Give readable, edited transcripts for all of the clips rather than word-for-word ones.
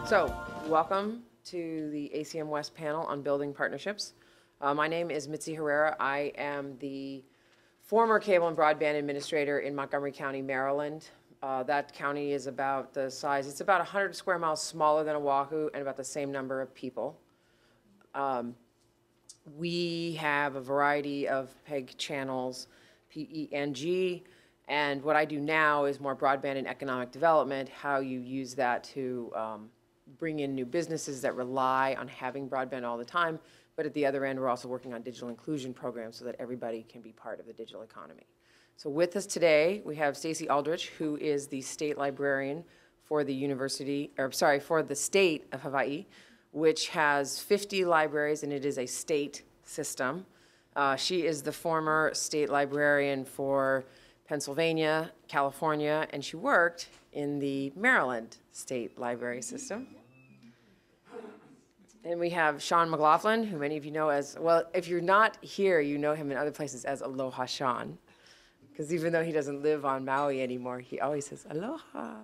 So, welcome to the ACM West panel on building partnerships. My name is Mitzi Herrera. I am the former cable and broadband administrator in Montgomery County, Maryland. That county is about the size, it's about 100 square miles smaller than Oahu and about the same number of people. We have a variety of PEG channels, PENG, and what I do now is more broadband and economic development, how you use that to bring in new businesses that rely on having broadband all the time. But at the other end, we're also working on digital inclusion programs so that everybody can be part of the digital economy. So with us today, we have Stacy Aldrich, who is the state librarian for the for the state of Hawaii, which has 50 libraries, and it is a state system. She is the former state librarian for Pennsylvania, California, and she worked in the Maryland State Library System. And we have Sean McLaughlin, who many of you know as, well, if you're not here, you know him in other places as Aloha Sean. Because even though he doesn't live on Maui anymore, he always says, Aloha.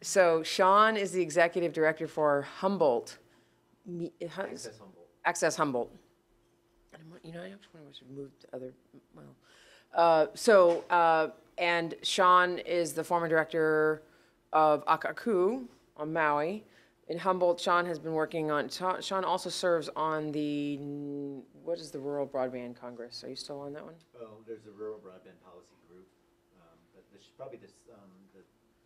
So Sean is the executive director for Humboldt. Access Humboldt. You know, I just wonder if we should move to other, well. And Sean is the former director of Akaku on Maui. In Humboldt, Sean has been working on, Sean also serves on the, what is the Rural Broadband Congress? Are you still on that one? Oh, there's a Rural Broadband Policy Group. But this, probably this, the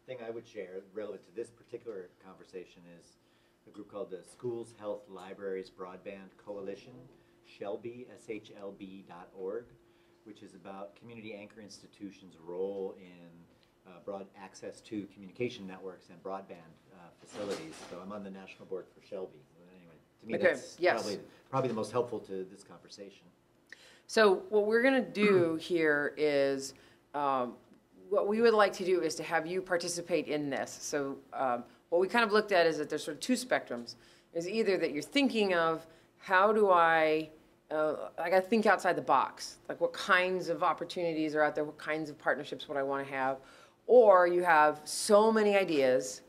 thing I would share relevant to this particular conversation is a group called the Schools, Health, Libraries, Broadband Coalition, Shelby, SHLB.org, which is about community anchor institutions' role in broad access to communication networks and broadband facilities. So I'm on the national board for Shelby. Anyway, to me that's probably the most helpful to this conversation. So what we're going to do here is, what we would like to do is to have you participate in this. So what we kind of looked at is that there's sort of two spectrums. Is either that you're thinking of, how do I got to think outside the box, like what kinds of opportunities are out there, what kinds of partnerships would I want to have, or you have so many ideas,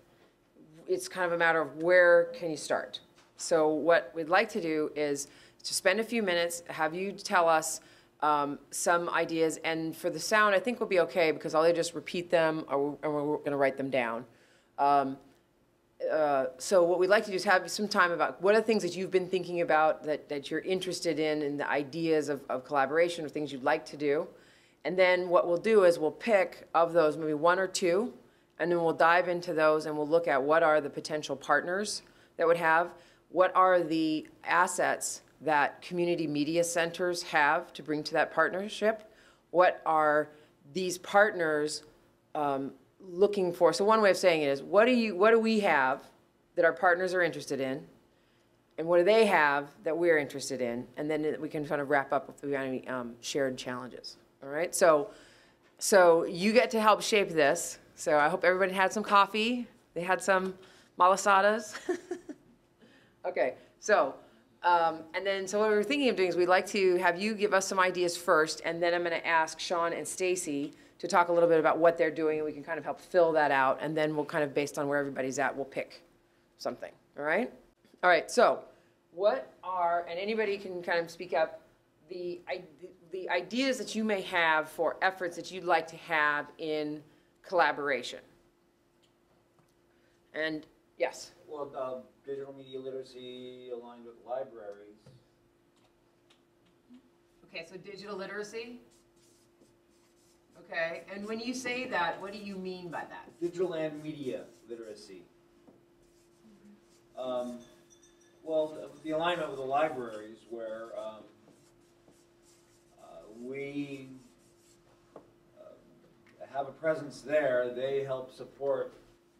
it's kind of a matter of where can you start. So what we'd like to do is to spend a few minutes, have you tell us some ideas, and for the sound I think we'll be okay because I'll just repeat them and we're going to write them down. So what we'd like to do is have some time about what are the things that you've been thinking about that you're interested in, and the ideas of collaboration or things you'd like to do. And then what we'll do is we'll pick of those maybe one or two, and then we'll dive into those and we'll look at what are the potential partners that would have, what are the assets that community media centers have to bring to that partnership, what are these partners looking for. So one way of saying it is, what do we have that our partners are interested in, and what do they have that we're interested in, and then we can kind of wrap up if we have any shared challenges. All right, so you get to help shape this. So I hope everybody had some coffee. They had some malasadas. Okay, so and then so what we were thinking of doing is we'd like to have you give us some ideas first, and then I'm going to ask Sean and Stacy to talk a little bit about what they're doing, and we can kind of help fill that out, and then we'll kind of, based on where everybody's at, we'll pick something, all right? All right, so what are, and anybody can kind of speak up, the ideas that you may have for efforts that you'd like to have in collaboration. And, yes? Well, digital media literacy aligned with libraries. Okay, so digital literacy? Okay, and when you say that, what do you mean by that? Digital and media literacy. Well, the alignment with the libraries, where we have a presence there, they help support.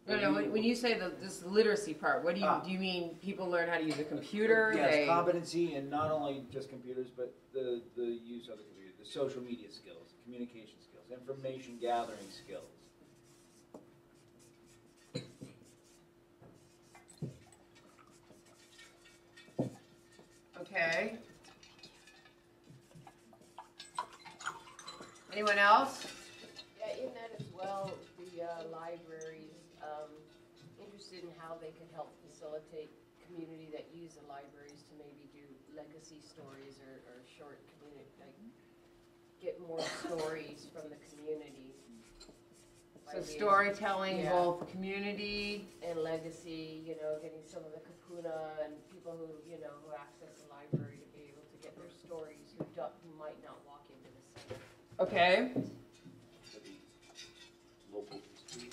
No, when you say this literacy part, what do you mean people learn how to use a computer? Yes, competency in not only just computers, but the use of the computer, the social media skills, communication skills, information gathering skills. Okay. Anyone else? Yeah, in that as well, the libraries interested in how they could help facilitate community that use the libraries to maybe do legacy stories or short community, like get more stories from the community. So Ideas. storytelling, Yeah. both community. And legacy, you know, getting some of the kapuna and people who, you know, who access the library to be able to get their stories who might not walk into the center. Okay. Local history.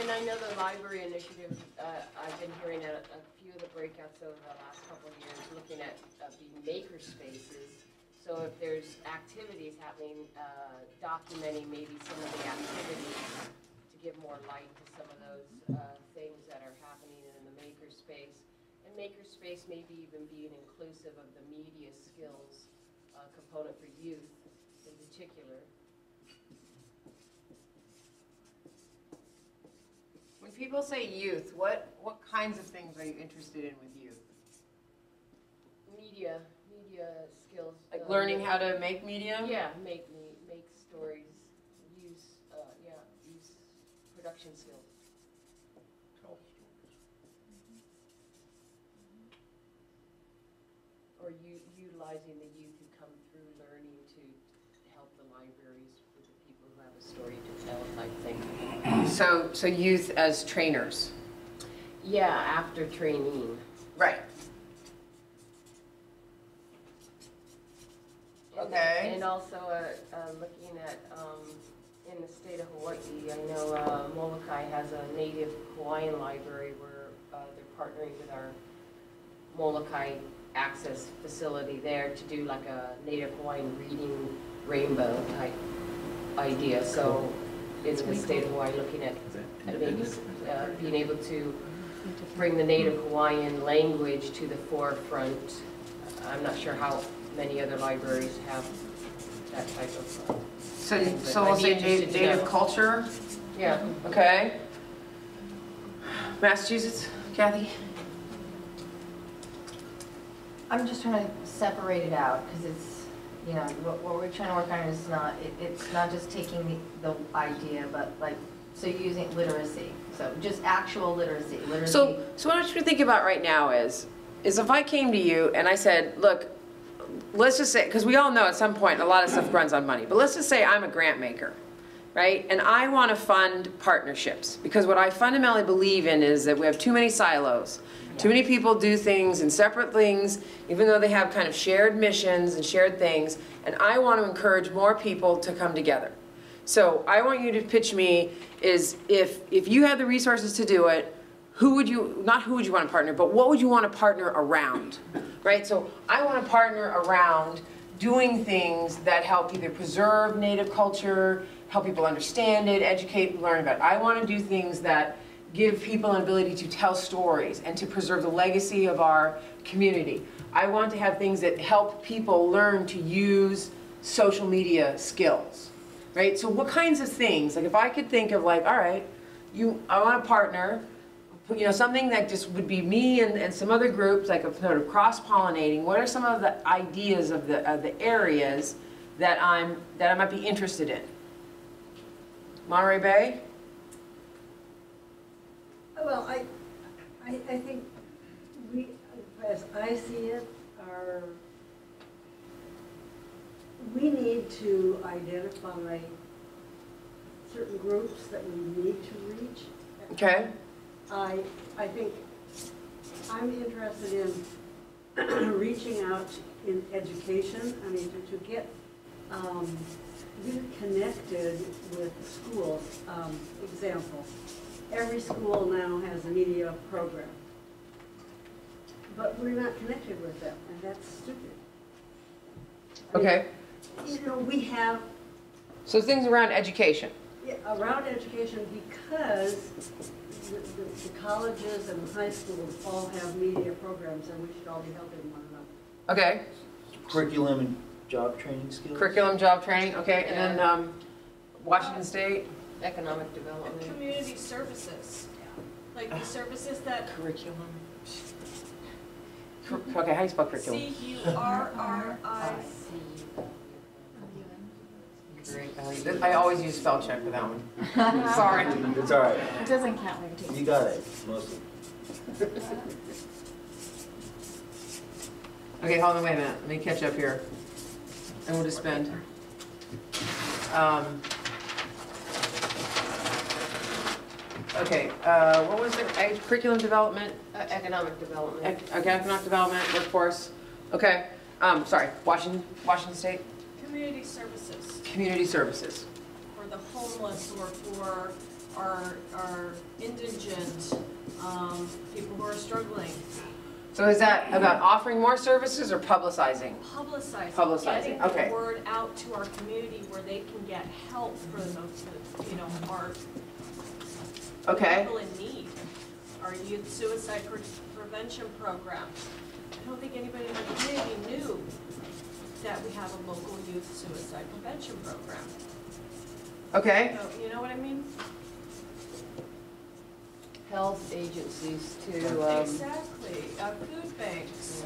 And I know the library initiative, I've been hearing at a few of the breakouts over the last couple of years, looking at the maker spaces. So if there's activities happening, documenting maybe some of the activities to give more light to some of those things that are happening in the maker space. And maker space maybe even being inclusive of the media skills component for youth in particular. When people say youth, what kinds of things are you interested in with youth? Media skills. Like learning how to make media? Yeah, make stories, use production skills. Tell stories. Or utilizing the youth who come through learning to help the libraries with the people who have a story to tell type thing. So youth as trainers. Yeah, after training. Right. Okay. And also looking at, in the state of Hawaii, I know Molokai has a native Hawaiian library where they're partnering with our Molokai Access facility there to do like a native Hawaiian reading rainbow type idea. So in the state of Hawaii, looking at maybe being able to bring the native Hawaiian language to the forefront. I'm not sure how many other libraries have that type of So thing, but we'll I'd be say interested to native know. culture. Yeah. Okay. Massachusetts, Kathy? I'm just trying to separate it out, because it's, you know, what we're trying to work on is not, it's not just taking the idea, but like, so using literacy, so just actual literacy. So what I want you to think about right now is if I came to you and I said, look, let's just say, because we all know at some point a lot of stuff runs on money, but let's just say I'm a grant maker, right? And I want to fund partnerships, because what I fundamentally believe in is that we have too many silos. Too many people do things in separate things, even though they have kind of shared missions and shared things, and I want to encourage more people to come together. So I want you to pitch me is if you had the resources to do it, not who would you want to partner, but what would you want to partner around, right? So I want to partner around doing things that help either preserve Native culture, help people understand it, educate, learn about it. I want to do things that give people an ability to tell stories and to preserve the legacy of our community. I want to have things that help people learn to use social media skills, right? So what kinds of things, like if I could think of like, all right, I want to partner, you know, something that just would be me and some other groups, like a sort of cross-pollinating. What are some of the ideas of the areas that I might be interested in? Monterey Bay? Well, I think we, as I see it, we need to identify certain groups that we need to reach. Okay. I think I'm interested in reaching out in education. I mean, to get really connected with schools. Example, every school now has a media program, but we're not connected with them, and that's stupid. Okay. You know, we have So things around education. around education, because the colleges and the high schools all have media programs, and we should all be helping one another. Okay. Curriculum and job training skills. Curriculum, job training, okay, and then Washington State. Economic development. Community services, like the services that Curriculum. Okay, how do you spell curriculum? CURRI. Great. I always use spell check for that one. Sorry. It's all right. It doesn't count when you take. You got it, mostly. Okay, hold on, wait a minute. Let me catch up here. And we'll just spend. Okay, what was it? Curriculum development? Economic development. Economic development, workforce. Okay, sorry, Washington State? Community services Community services. for the homeless or for our indigent, people who are struggling. So is that about offering more services or publicizing? Publicizing. Getting okay. the word out to our community where they can get help for the, our Okay. people in need. Our youth suicide prevention program. I don't think anybody in our community knew that we have a local youth suicide prevention program. Okay. So, you know what I mean? Health agencies to, Exactly, food banks,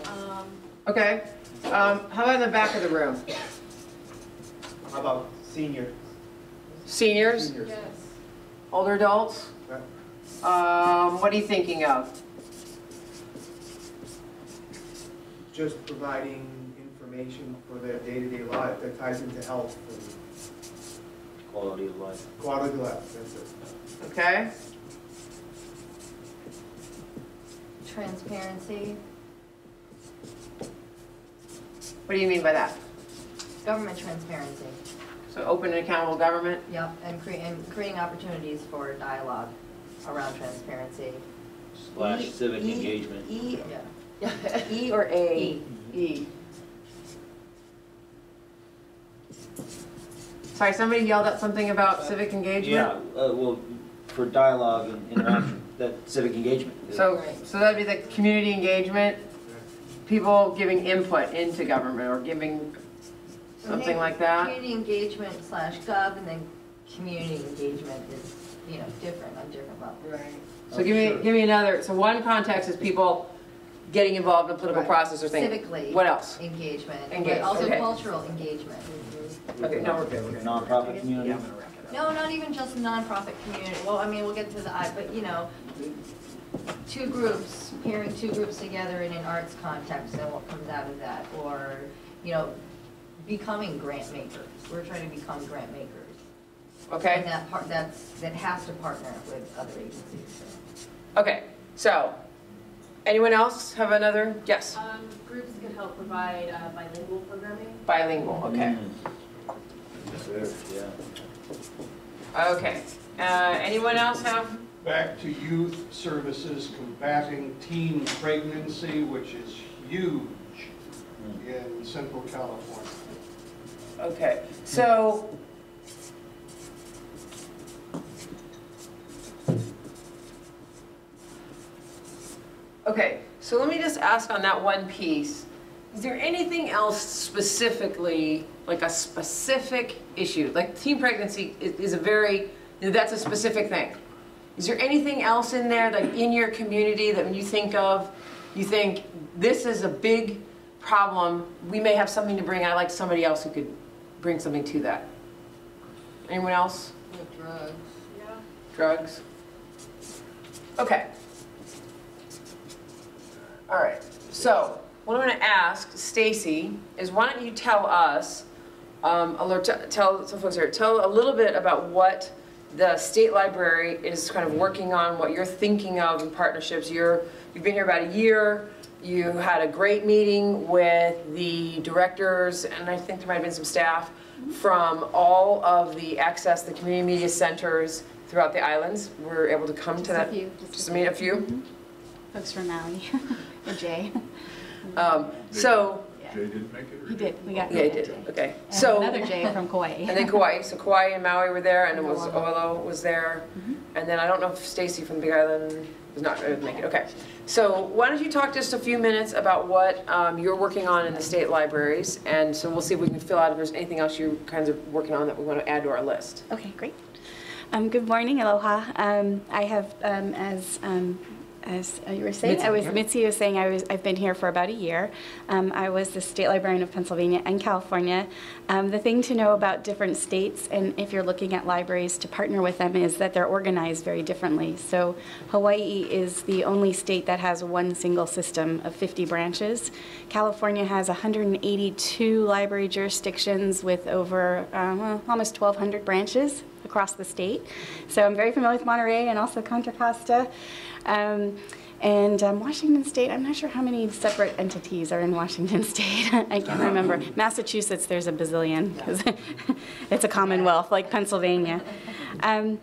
Okay. How about in the back of the room? How about senior? Seniors? yes. Older adults? What are you thinking of? Just providing information for their day-to-day life that ties into health and Quality of life. quality of life, that's it. Okay. Transparency, What do you mean by that? government transparency, So open and accountable government? yep, and creating opportunities for dialogue around transparency. / civic engagement. E, Yeah. E or A? E. E. Sorry, somebody yelled at something about civic engagement? Yeah, well, for dialogue and interaction, that civic engagement. So that'd be the community engagement, people giving input into government or giving something like that? Community engagement / gov, and then community engagement is, different on different levels. Right. So give me another, so one context is people getting involved in the political Right. process or things. Civically. What else? Engagement, Engage, but also okay. cultural engagement. Okay, no, we're good. We're good. Nonprofit community. No, not even just nonprofit community, well, I mean, we'll get to the, but, pairing two groups together in an arts context and what comes out of that, or, becoming grant makers. We're trying to become grant makers. Okay, And that has to partner with other agencies. okay, so, anyone else have another, yes, Groups can help provide bilingual programming. bilingual, okay. Sure, yeah. Okay, anyone else have, Back to youth services, combating teen pregnancy, which is huge in Central California. okay, so. Okay, so let me just ask on that one piece, is there anything else specifically, like a specific issue? Like teen pregnancy is a very, that's a specific thing. Is there anything else in there, like in your community, that when you think of, you think, this is a big problem, we may have something to bring, I like somebody else who could bring something to that? Anyone else? drugs. Yeah. Drugs? Okay. All right, so what I'm gonna ask Stacy is, why don't you tell us, tell some folks here, tell a little bit about what the state library is kind of working on, what you're thinking of in partnerships. You've been here about a year, you had a great meeting with the directors, and I think there might have been some staff from all of the the community media centers throughout the islands. We're able to come to that. Just meet a few. Mm-hmm. Folks from Maui, or Jay. So. Jay didn't make it? Or He did, we got. Yeah, he did, okay. And So another Jay from Kauai. And then Kauai, so Kauai and Maui were there, and it was Oelo was there. And then I don't know if Stacy from Big Island was not able to make it, okay. So why don't you talk just a few minutes about what you're working on in the state libraries, and so we'll see if we can fill out if there's anything else you're kind of working on that we want to add to our list. Okay, great. Good morning, aloha. I have, as As you were saying, Mitzi, Mitzi was saying I've been here for about a year. I was the state librarian of Pennsylvania and California. The thing to know about different states, and if you're looking at libraries to partner with them, is that they're organized very differently. So Hawaii is the only state that has one single system of 50 branches. California has 182 library jurisdictions with over almost 1,200 branches across the state. So I'm very familiar with Monterey and also Contra Costa. And Washington State, I'm not sure how many separate entities are in Washington State. I can't remember. Massachusetts, there's a bazillion, because it's a commonwealth like Pennsylvania. And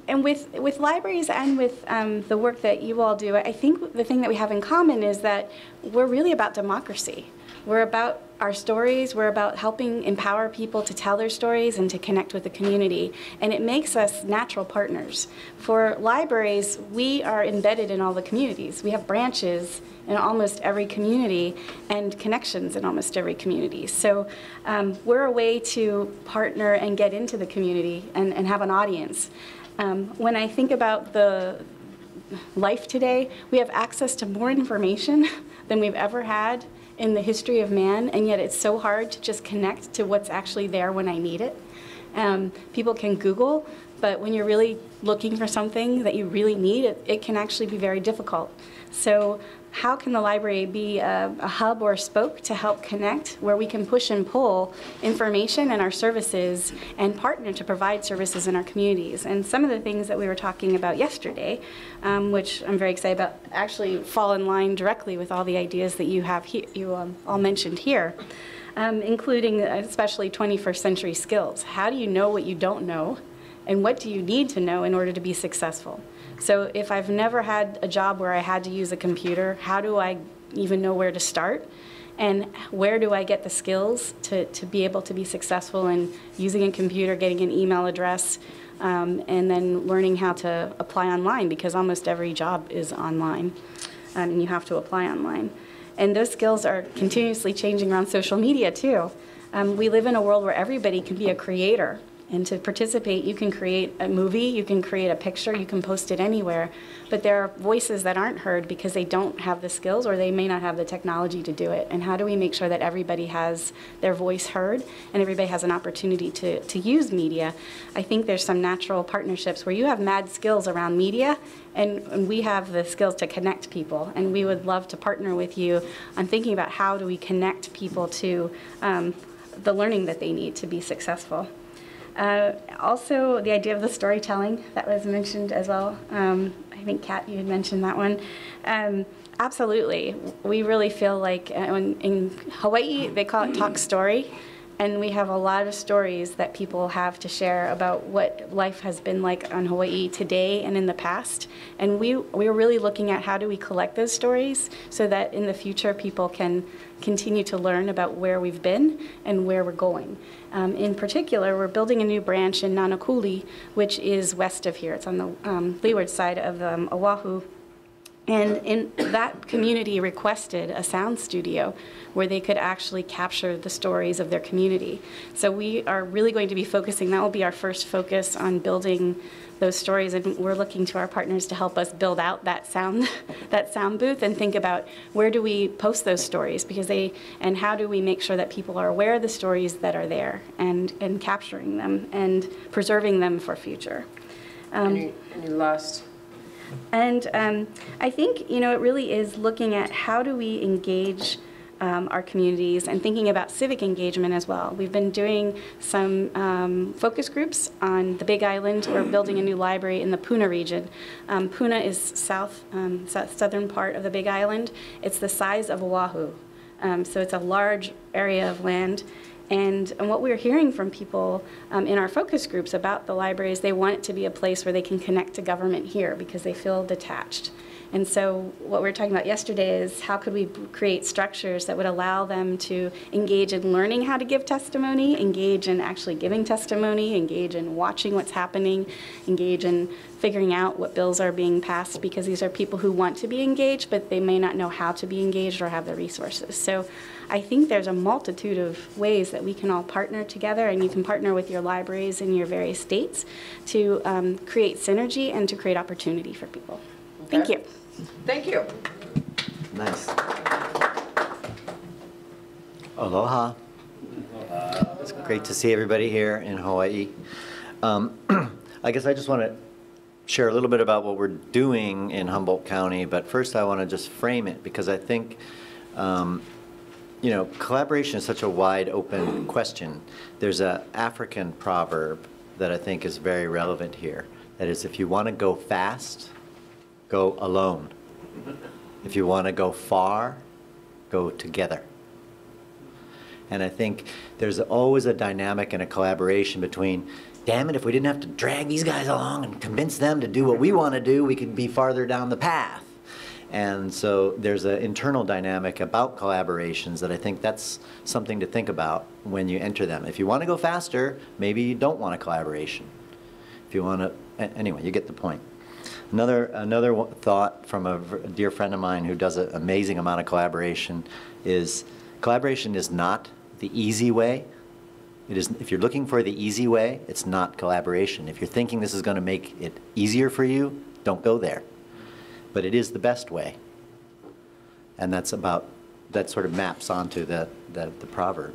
with libraries and with the work that you all do, I think the thing that we have in common is that we're really about democracy. We're about our stories. We're about helping empower people to tell their stories and to connect with the community. And it makes us natural partners. For libraries, we are embedded in all the communities. We have branches in almost every community and connections in almost every community. So we're a way to partner and get into the community and have an audience. When I think about the life today, we have access to more information than we've ever had in the history of man, and yet it's so hard to just connect to what's actually there when I need it. People can Google, but when you're really looking for something that you really need, it can actually be very difficult. So how can the library be a hub or a spoke to help connect, where we can push and pull information and our services and partner to provide services in our communities? And some of the things that we were talking about yesterday, which I'm very excited about, actually fall in line directly with all the ideas that you have all mentioned here, including especially 21st century skills. How do you know what you don't know, and what do you need to know in order to be successful? So if I've never had a job where I had to use a computer, how do I even know where to start? And where do I get the skills to be able to be successful in using a computer, getting an email address, and then learning how to apply online, because almost every job is online, and you have to apply online. And those skills are continuously changing around social media too. We live in a world where everybody can be a creator. And to participate, you can create a movie, you can create a picture, you can post it anywhere. But there are voices that aren't heard because they don't have the skills, or they may not have the technology to do it. And how do we make sure that everybody has their voice heard and everybody has an opportunity to use media? I think there's some natural partnerships where you have mad skills around media, and we have the skills to connect people. And we would love to partner with you on thinking about how do we connect people to the learning that they need to be successful. Also, the idea of the storytelling that was mentioned as well. I think, Kat, you had mentioned that one. Absolutely. We really feel like in Hawaii, they call it talk story. And we have a lot of stories that people have to share about what life has been like on Hawaii today and in the past. And we're really looking at how do we collect those stories so that in the future people can continue to learn about where we've been and where we're going. In particular, we're building a new branch in Nanakuli, which is west of here. It's on the leeward side of Oahu. And in that community requested a sound studio where they could actually capture the stories of their community. So we are really going to be focusing, that will be our first focus on building those stories, and we're looking to our partners to help us build out that sound booth and think about where do we post those stories, and how do we make sure that people are aware of the stories that are there and capturing them and preserving them for future. Any last? And I think, it really is looking at how do we engage our communities and thinking about civic engagement as well. We've been doing some focus groups on the Big Island. We're building a new library in the Puna region. Puna is southern part of the Big Island. It's the size of Oahu. So it's a large area of land. And what we're hearing from people in our focus groups about the libraries, they want it to be a place where they can connect to government here because they feel detached. And so what we were talking about yesterday is how could we create structures that would allow them to engage in learning how to give testimony, engage in actually giving testimony, engage in watching what's happening, engage in figuring out what bills are being passed, because these are people who want to be engaged, but they may not know how to be engaged or have the resources. So I think there's a multitude of ways that we can all partner together, and you can partner with your libraries in your various states to create synergy and to create opportunity for people. Thank you. Thank you. Nice. Aloha. It's great to see everybody here in Hawaii. I guess I just want to share a little bit about what we're doing in Humboldt County, but first I want to just frame it because I think, you know, collaboration is such a wide open question. There's an African proverb that I think is very relevant here. That is, if you want to go fast, go alone. If you want to go far, go together. And I think there's always a dynamic and a collaboration between, damn it, if we didn't have to drag these guys along and convince them to do what we want to do, we could be farther down the path. And so there's an internal dynamic about collaborations that I think that's something to think about when you enter them. If you want to go faster, maybe you don't want a collaboration. If you want to, anyway, you get the point. Another thought from a dear friend of mine who does an amazing amount of collaboration is not the easy way. It is, if you're looking for the easy way, it's not collaboration. If you're thinking this is going to make it easier for you, don't go there. But it is the best way. And that sort of maps onto the proverb.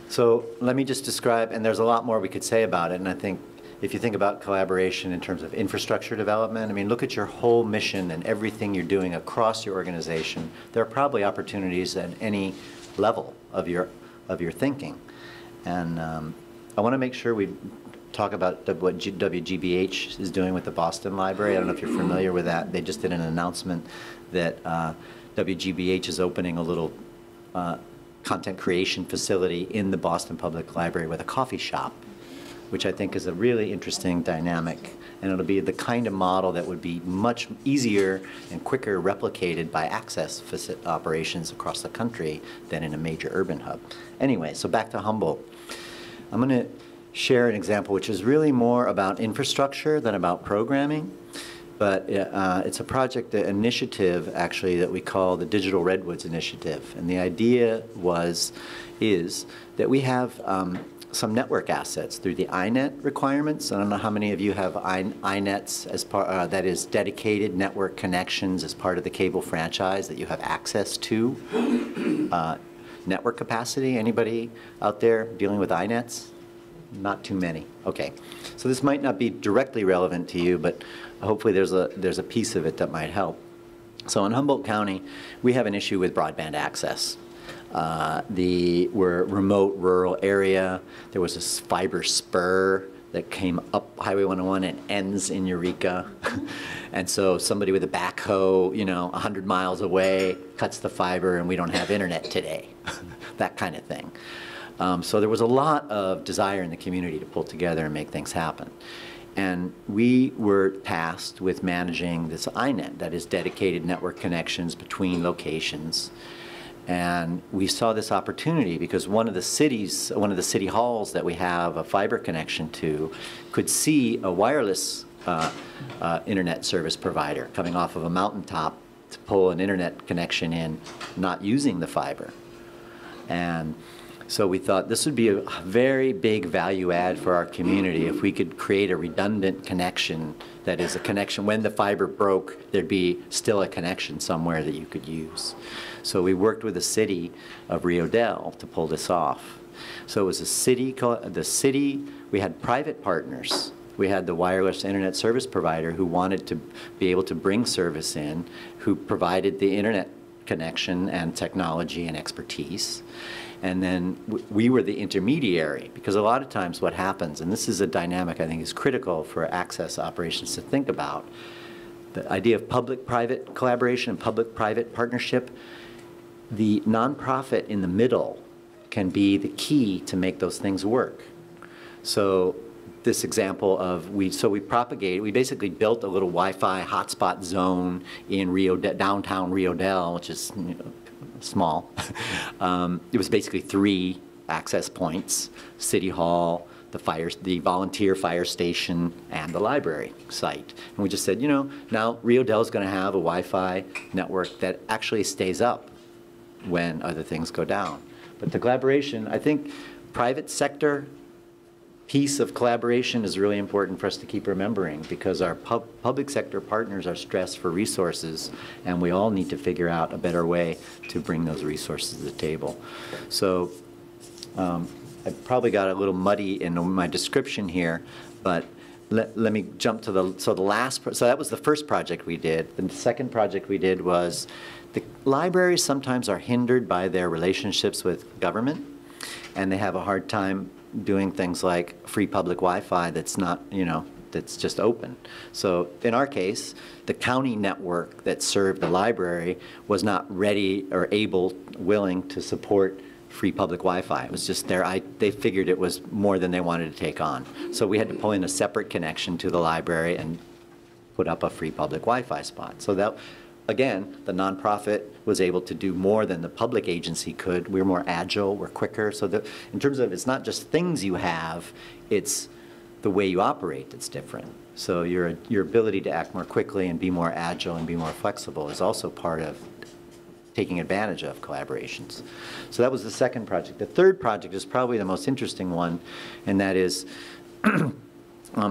So let me just describe, and there's a lot more we could say about it, and I think if you think about collaboration in terms of infrastructure development, I mean, look at your whole mission and everything you're doing across your organization. There are probably opportunities at any level of your thinking. And I want to make sure we talk about what WGBH is doing with the Boston Library. I don't know if you're familiar with that. They just did an announcement that WGBH is opening a little content creation facility in the Boston Public Library with a coffee shop, which I think is a really interesting dynamic. And it'll be the kind of model that would be much easier and quicker replicated by access operations across the country than in a major urban hub. Anyway, so back to Humboldt. I'm going to share an example which is really more about infrastructure than about programming. But it's a project, the initiative actually that we call the Digital Redwoods Initiative. And the idea is that we have some network assets through the INET requirements. I don't know how many of you have INETs as part, that is dedicated network connections as part of the cable franchise that you have access to. Network capacity, anybody out there dealing with INETs? Not too many. Okay. So this might not be directly relevant to you, but hopefully there's a piece of it that might help. So in Humboldt County, we have an issue with broadband access. We're a remote rural area. There was this fiber spur that came up Highway 101 and ends in Eureka. And so somebody with a backhoe, 100 miles away, cuts the fiber and we don't have internet today. That kind of thing. So there was a lot of desire in the community to pull together and make things happen. And we were tasked with managing this INET, that is dedicated network connections between locations. And we saw this opportunity because one of the city halls that we have a fiber connection to could see a wireless internet service provider coming off of a mountaintop to pull an internet connection in, not using the fiber. And so we thought this would be a very big value add for our community if we could create a redundant connection that is a connection. When the fiber broke, there'd be still a connection somewhere that you could use. So we worked with the city of Rio Dell to pull this off. So it was we had private partners. We had the wireless internet service provider who wanted to be able to bring service in, who provided the internet connection and technology and expertise. And then we were the intermediary, because a lot of times what happens, and this is a dynamic I think is critical for access operations to think about, the idea of public-private collaboration and public-private partnership, the nonprofit in the middle can be the key to make those things work. So this example of, we basically built a little Wi-Fi hotspot zone in downtown Rio Dell, which is small. It was basically 3 access points: City Hall, the volunteer fire station, and the library site. And we just said, now Rio Dell is going to have a Wi-Fi network that actually stays up when other things go down. But the collaboration, I think private sector piece of collaboration is really important for us to keep remembering, because our public sector partners are stressed for resources, and we all need to figure out a better way to bring those resources to the table. So I probably got a little muddy in my description here, but let me jump to so that was the first project we did. The second project we did was, the libraries sometimes are hindered by their relationships with government, and they have a hard time doing things like free public Wi-Fi that's not, that's just open. So in our case, the county network that served the library was not ready or willing to support free public Wi-Fi. It was just they figured it was more than they wanted to take on. So we had to pull in a separate connection to the library and put up a free public Wi-Fi spot. So that, again, the nonprofit was able to do more than the public agency could. We're more agile, we're quicker. So that, in terms of, it's not just things you have, it's the way you operate that's different. So your ability to act more quickly and be more agile and be more flexible is also part of taking advantage of collaborations. So that was the second project. The third project is probably the most interesting one, and that is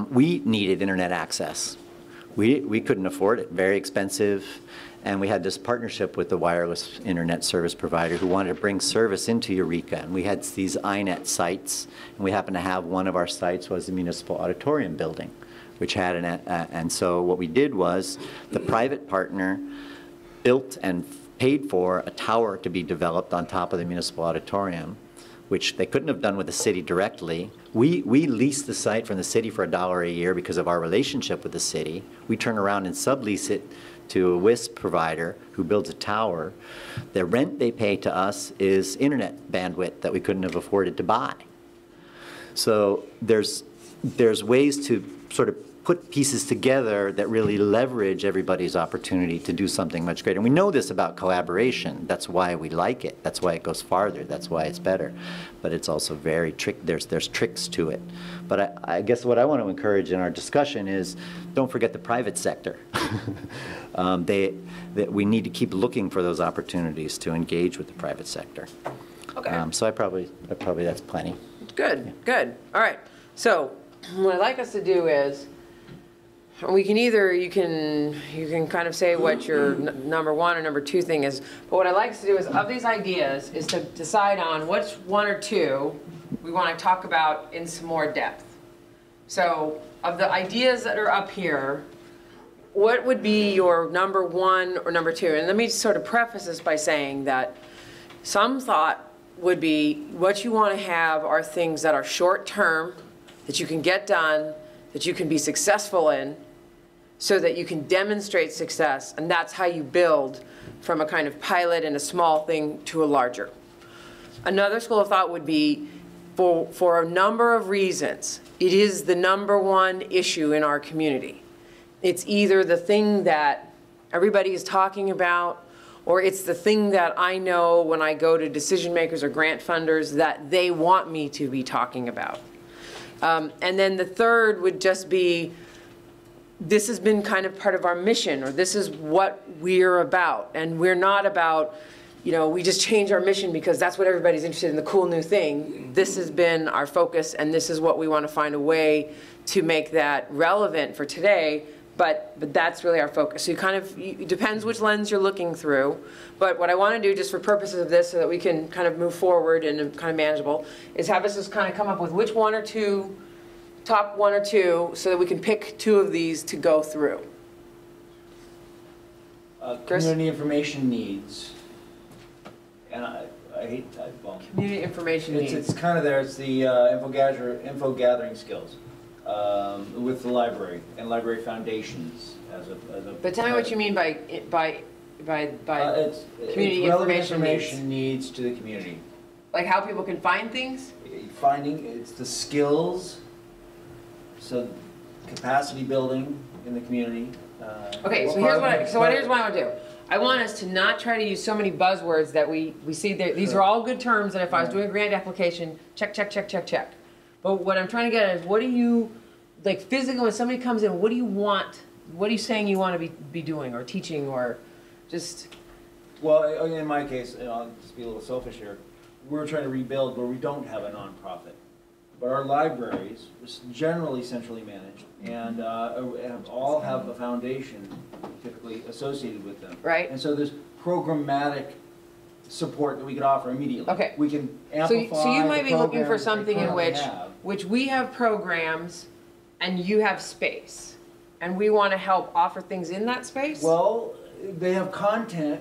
we needed internet access. We couldn't afford it, very expensive, and we had this partnership with the wireless internet service provider who wanted to bring service into Eureka, and we had these iNet sites, and we happened to have one of our sites was the municipal auditorium building, which had and so what we did was the private partner built and paid for a tower to be developed on top of the municipal auditorium, which they couldn't have done with the city directly. We leased the site from the city for $1 a year because of our relationship with the city. We turn around and sublease it to a WISP provider who builds a tower. The rent they pay to us is internet bandwidth that we couldn't have afforded to buy. So there's ways to sort of put pieces together that really leverage everybody's opportunity to do something much greater. And we know this about collaboration. That's why we like it. That's why it goes farther. That's why it's better. But it's also very there's tricks to it. But I guess what I want to encourage in our discussion is, don't forget the private sector. We need to keep looking for those opportunities to engage with the private sector. Okay. So I probably that's plenty. Good, Yeah. good. All right. So what I'd like us to do is, we can either, you can kind of say what your number one or number two thing is, but what I'd like us to do is, of these ideas, is to decide on which one or two we want to talk about in some more depth. So of the ideas that are up here, what would be your number one or number two? And let me sort of preface this by saying that some thought would be, what you want to have are things that are short term, that you can get done, that you can be successful in, so that you can demonstrate success, and that's how you build from a kind of pilot and a small thing to a larger. Another school of thought would be, for a number of reasons, it is the number one issue in our community. It's either the thing that everybody is talking about, or it's the thing that I know when I go to decision makers or grant funders that they want me to be talking about. And then the third would just be, this has been kind of part of our mission, or this is what we're about. And we're not about, we just change our mission because that's what everybody's interested in, the cool new thing. This has been our focus, and this is what we want to find a way to make that relevant for today, but that's really our focus. So it depends which lens you're looking through. But what I want to do, just for purposes of this, so that we can kind of move forward and kind of manageable, is have us just kind of come up with which one or two, top one or two, so that we can pick two of these to go through. Chris? Community information needs. And I hate that. Well, Community information needs. it's kind of there. It's the info gathering skills with the library and library foundations as a. But tell me what you mean by community information needs to the community. Like how people can find things? It's the skills, so capacity building in the community. Okay, so here's what I want to do. I want us to not try to use so many buzzwords that we see there. These are all good terms, and if I was doing a grant application, check, check, check, check, check. But what I'm trying to get at is, what do you, like physically, when somebody comes in, what do you want? What are you saying you want to be doing or teaching or just? Well, in my case, I'll just be a little selfish here. We're trying to rebuild where we don't have a nonprofit. but our libraries are generally centrally managed and all have a foundation typically associated with them. Right. And so there's programmatic support that we could offer immediately. Okay. We can So amplify you might be looking for the programs something they in currently which, have. we have programs and you have space. And we want to help offer things in that space? Well, they have content,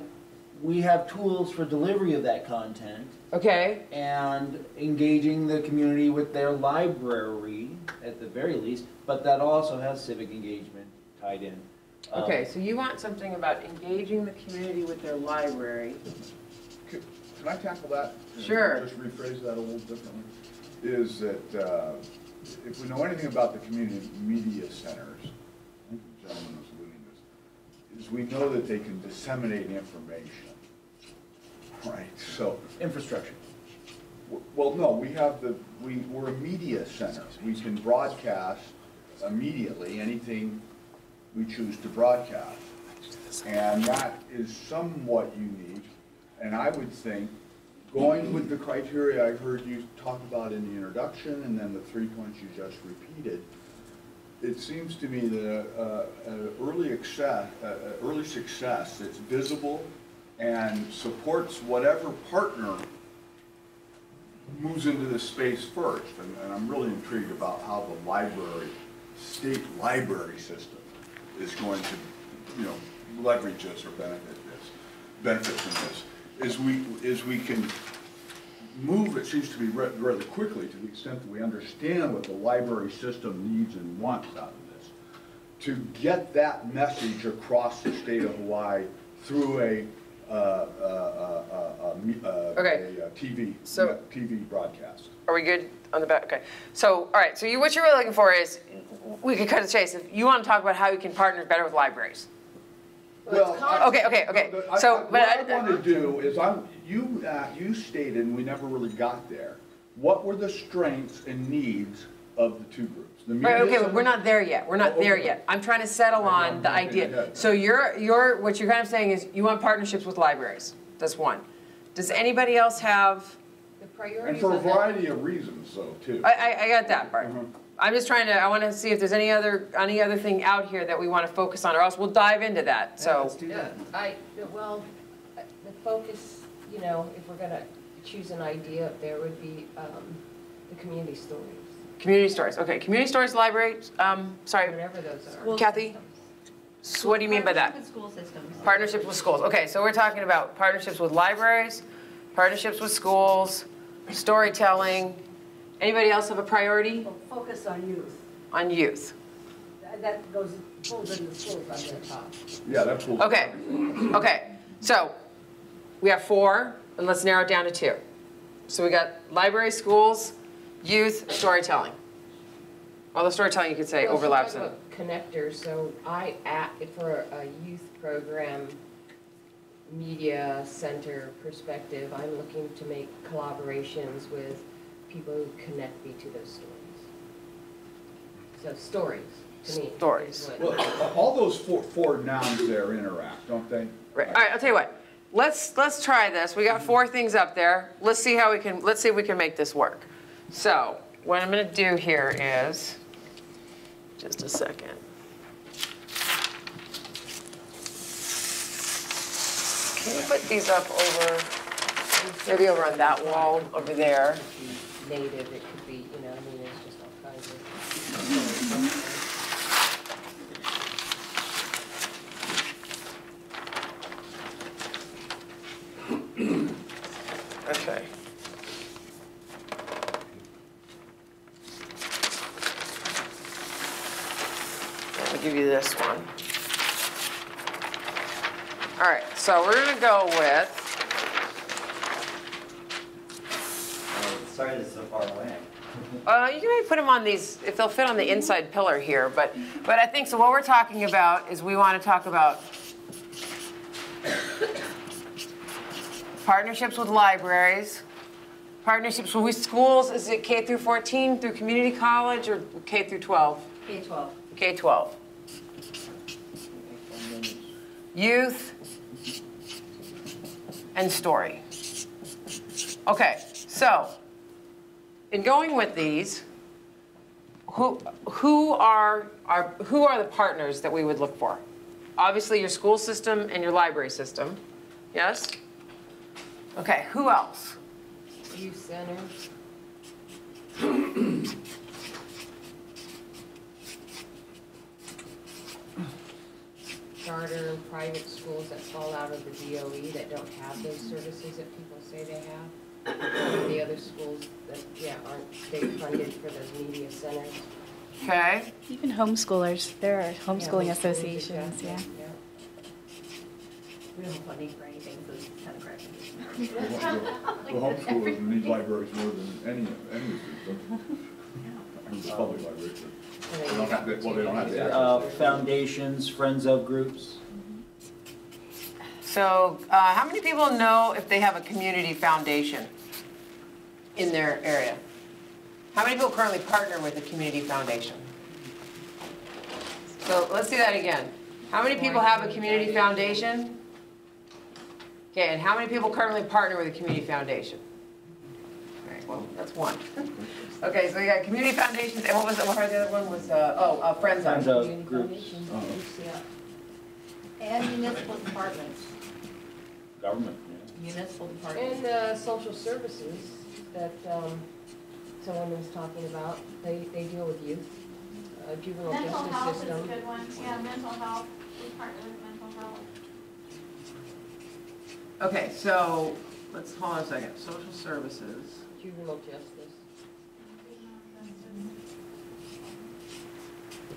we have tools for delivery of that content, Okay, and engaging the community with their library, at the very least, but that also has civic engagement tied in. okay, so you want something about engaging the community with their library. Can I tackle that? Sure. Just rephrase that a little differently. Is that if we know anything about the community media centers, I think the gentleman was alluding to this, is we know that they can disseminate information, right? So Infrastructure. well, no, we're a media center. We can broadcast immediately anything we choose to broadcast. And that is somewhat unique. And I would think, going with the criteria I heard you talk about in the introduction and then the 3 points you just repeated, it seems to me that an early success that's visible and supports whatever partner moves into this space first. And I'm really intrigued about how the state library system is going to, leverage this or benefit from this. Is we can move, it seems to be rather quickly, to the extent that we understand what the library system needs and wants out of this, to get that message across the state of Hawaii through a TV broadcast. Are we good on the back? Okay. So, all right, so what you're really looking for is, we could cut to the chase, if you want to talk about how you can partner better with libraries. Well, Okay. So, what I want to do is, you stated, and we never really got there, what were the strengths and needs of the two groups? The right, okay, media but we're not there yet. We're not there yet. I'm trying to settle on the idea. So what you're kind of saying is you want partnerships with libraries. That's one. Does anybody else have? The priorities And for a of that- variety of reasons, though, too. I got that part. I'm just I want to see if there's any other thing out here that we want to focus on, or else we'll dive into that, so. Let's do that. The focus, if we're gonna choose an idea, there would be the community stories. Community stories, okay, community stories, library, sorry, Whatever those are. Kathy? So what do you mean by that? Partnership with school systems. Partnerships with schools, okay, so we're talking about partnerships with libraries, partnerships with schools, storytelling. Anybody else have a priority? Well, focus on youth. On youth. That pulls in the schools on their top. Yeah, that's cool. Okay, so we have 4, and let's narrow it down to 2. So we got library, schools, youth, storytelling. All the storytelling you could say overlaps in. Connectors, so for a youth program, media center perspective, I'm looking to make collaborations with people who connect me to those stories. So stories, to me. Stories. is what- Well, all those four nouns there interact, don't they? Right. All right, I'll tell you what. Let's try this. We got 4 things up there. Let's see if we can make this work. So what I'm going to do here is, just a second. Can you put these up maybe over on that wall over there? Native, it could be, it's just all kinds of. Okay. Let me give you this one. All right, so we're going to go with, Sorry this is so far away. you can maybe put them on these, if they'll fit on the inside pillar here, but I think, so what we're talking about is we want to talk about partnerships with libraries, partnerships with schools. Is it K through 14 through community college or K through 12? K-12. K-12. Youth and story. Okay, so in going with these, who are the partners that we would look for? Obviously, your school system and your library system. Yes? Okay, who else? Youth centers. Charter and private schools that fall out of the DOE that don't have those services that people say they have. The other schools that, aren't state funded for those media centers. Okay. Even homeschoolers, there are homeschooling Yeah, associations, yeah. We don't have funding for anything, so it's kind of crappy. The homeschoolers need libraries more than any of them. I mean, the public libraries. They don't have, they don't have the access. Foundations, friends of groups. So how many people know if they have a community foundation in their area? How many people currently partner with a community foundation? So let's do that again. How many people have a community foundation? Okay, and how many people currently partner with a community foundation? All right, well, that's one. Okay, so you got community foundations, and what was the other one? Was friends Friends of. of groups. And municipal departments, Government, municipal departments. And social services that someone was talking about, they deal with youth, juvenile Mental justice health is a system. good one, yeah, mental health, we partner with mental health. Okay, so let's hold on a second. Social services. Juvenile justice.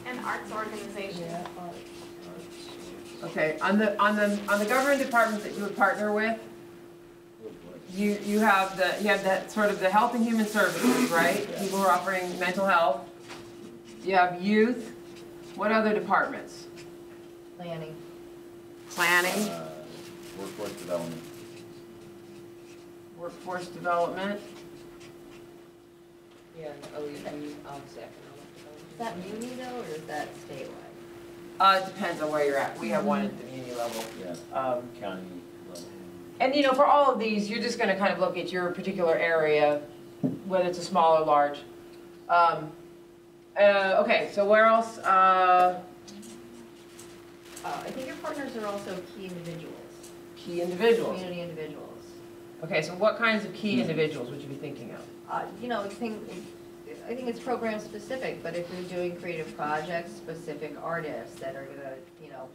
And arts organizations. Yeah, Okay, on the government departments that you would partner with, you have that sort of the health and human services, right? People who are offering mental health. You have youth. What other departments? Planning. Planning, workforce development. workforce development. Yeah, OED, economic Is that muni though, or is that statewide? It depends on where you're at. We have one at the community level. Yeah, county level. And for all of these, you're just going to kind of look at your particular area, whether it's a small or large. Okay, so where else? I think your partners are also key individuals, Key individuals. community individuals. Okay, so what kinds of key individuals would you be thinking of? I think it's program specific, but if you're doing creative projects, specific artists that are gonna,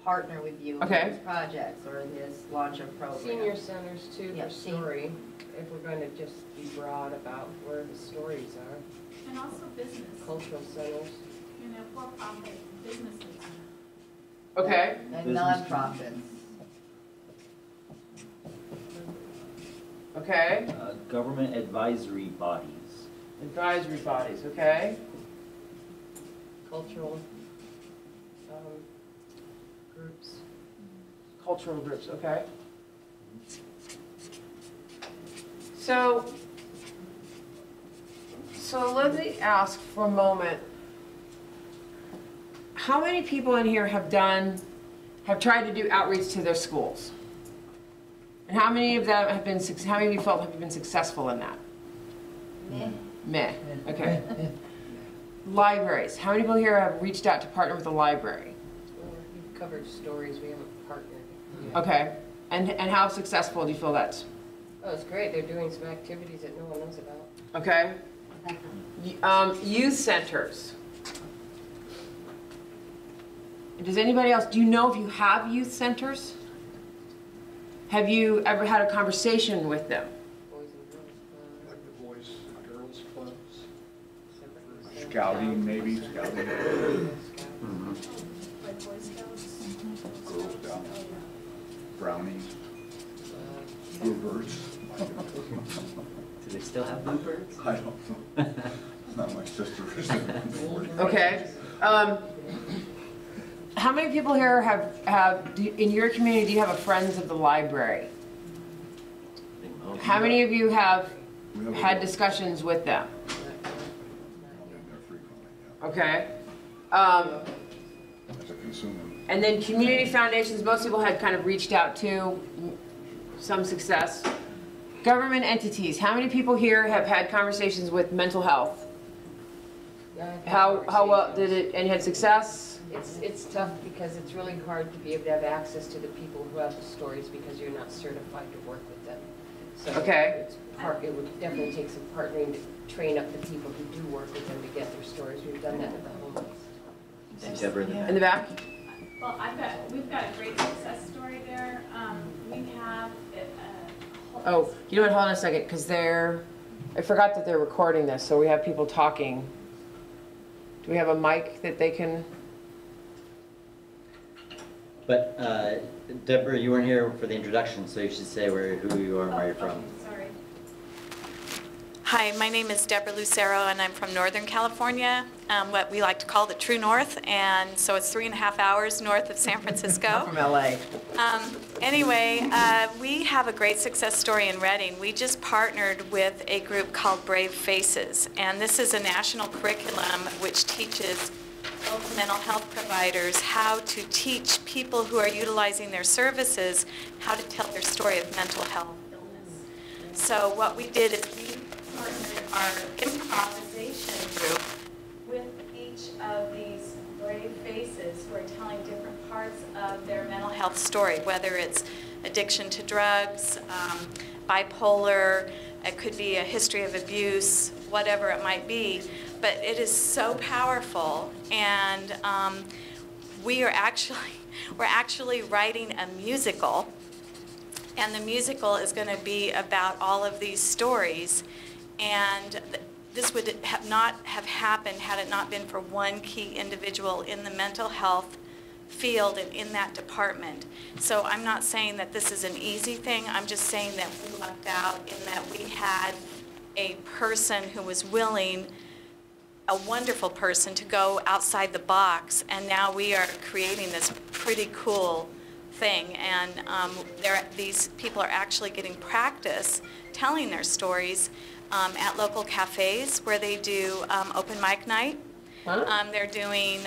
partner with you in Okay. these projects or in this launch of program. Senior centers too, Yeah, for story, if we're going to just be broad about where the stories are. And also business, Cultural centers. for-profit businesses. Okay. And Business. nonprofits. Okay. Government advisory bodies. Advisory bodies, okay. Cultural groups. Cultural groups, okay. So let me ask for a moment. How many people in here have tried to do outreach to their schools? And how many of them have been, how many of you felt have been successful in that? Meh. Meh, okay. Libraries, how many people here have reached out to partner with a library? Well, we've covered stories, we haven't partnered. Okay, and how successful do you feel that's? Oh, it's great, they're doing some activities that no one knows about. Okay. Youth centers. Does anybody else, do you know if you have youth centers? Have you ever had a conversation with them? Boys and girls Like the boys and girls clubs. club. Scouting, maybe, scouting. Like Boy Scouts. Girl Scouts. Brownies, bluebirds. Do they still have bluebirds? I don't know. Not my sister. Okay. How many people here in your community, do you have a Friends of the Library? How many of you have had discussions with them? Okay. As a consumer. And then community foundations, most people had kind of reached out to, some success. Government entities, how many people here have had conversations with mental health? How well did it, and you had success? It's tough because it's really hard to be able to have access to the people who have the stories because you're not certified to work with them. So Okay. it would definitely take some partnering to train up the people who do work with them to get their stories. We've done that with the homeless. Deborah in the back. In the back? Well, we've got a great success story there. We have, Oh, you know what, hold on a second, because I forgot that they're recording this, so we have people talking. Do we have a mic that they can? But Deborah, you weren't here for the introduction, so you should say who you are and where you're from. okay, sorry. Hi, my name is Deborah Lucero, and I'm from Northern California, what we like to call the True North, and so it's 3.5 hours north of San Francisco. From LA. Anyway, we have a great success story in Reading. We just partnered with a group called Brave Faces, and this is a national curriculum which teaches local mental health providers how to teach people who are utilizing their services how to tell their story of mental health illness. So what we did is we partnered our improvisation group with each of these brave faces who are telling different parts of their mental health story, whether it's addiction to drugs, bipolar, it could be a history of abuse, whatever it might be. But it is so powerful, and we're actually writing a musical, and the musical is going to be about all of these stories, and this would not have happened had it not been for one key individual in the mental health field and in that department. So I'm not saying that this is an easy thing. I'm just saying that we lucked out in that we had a person who was willing, a wonderful person, to go outside the box, and now we are creating this pretty cool thing, and these people are actually getting practice telling their stories at local cafes where they do open mic night. They're doing,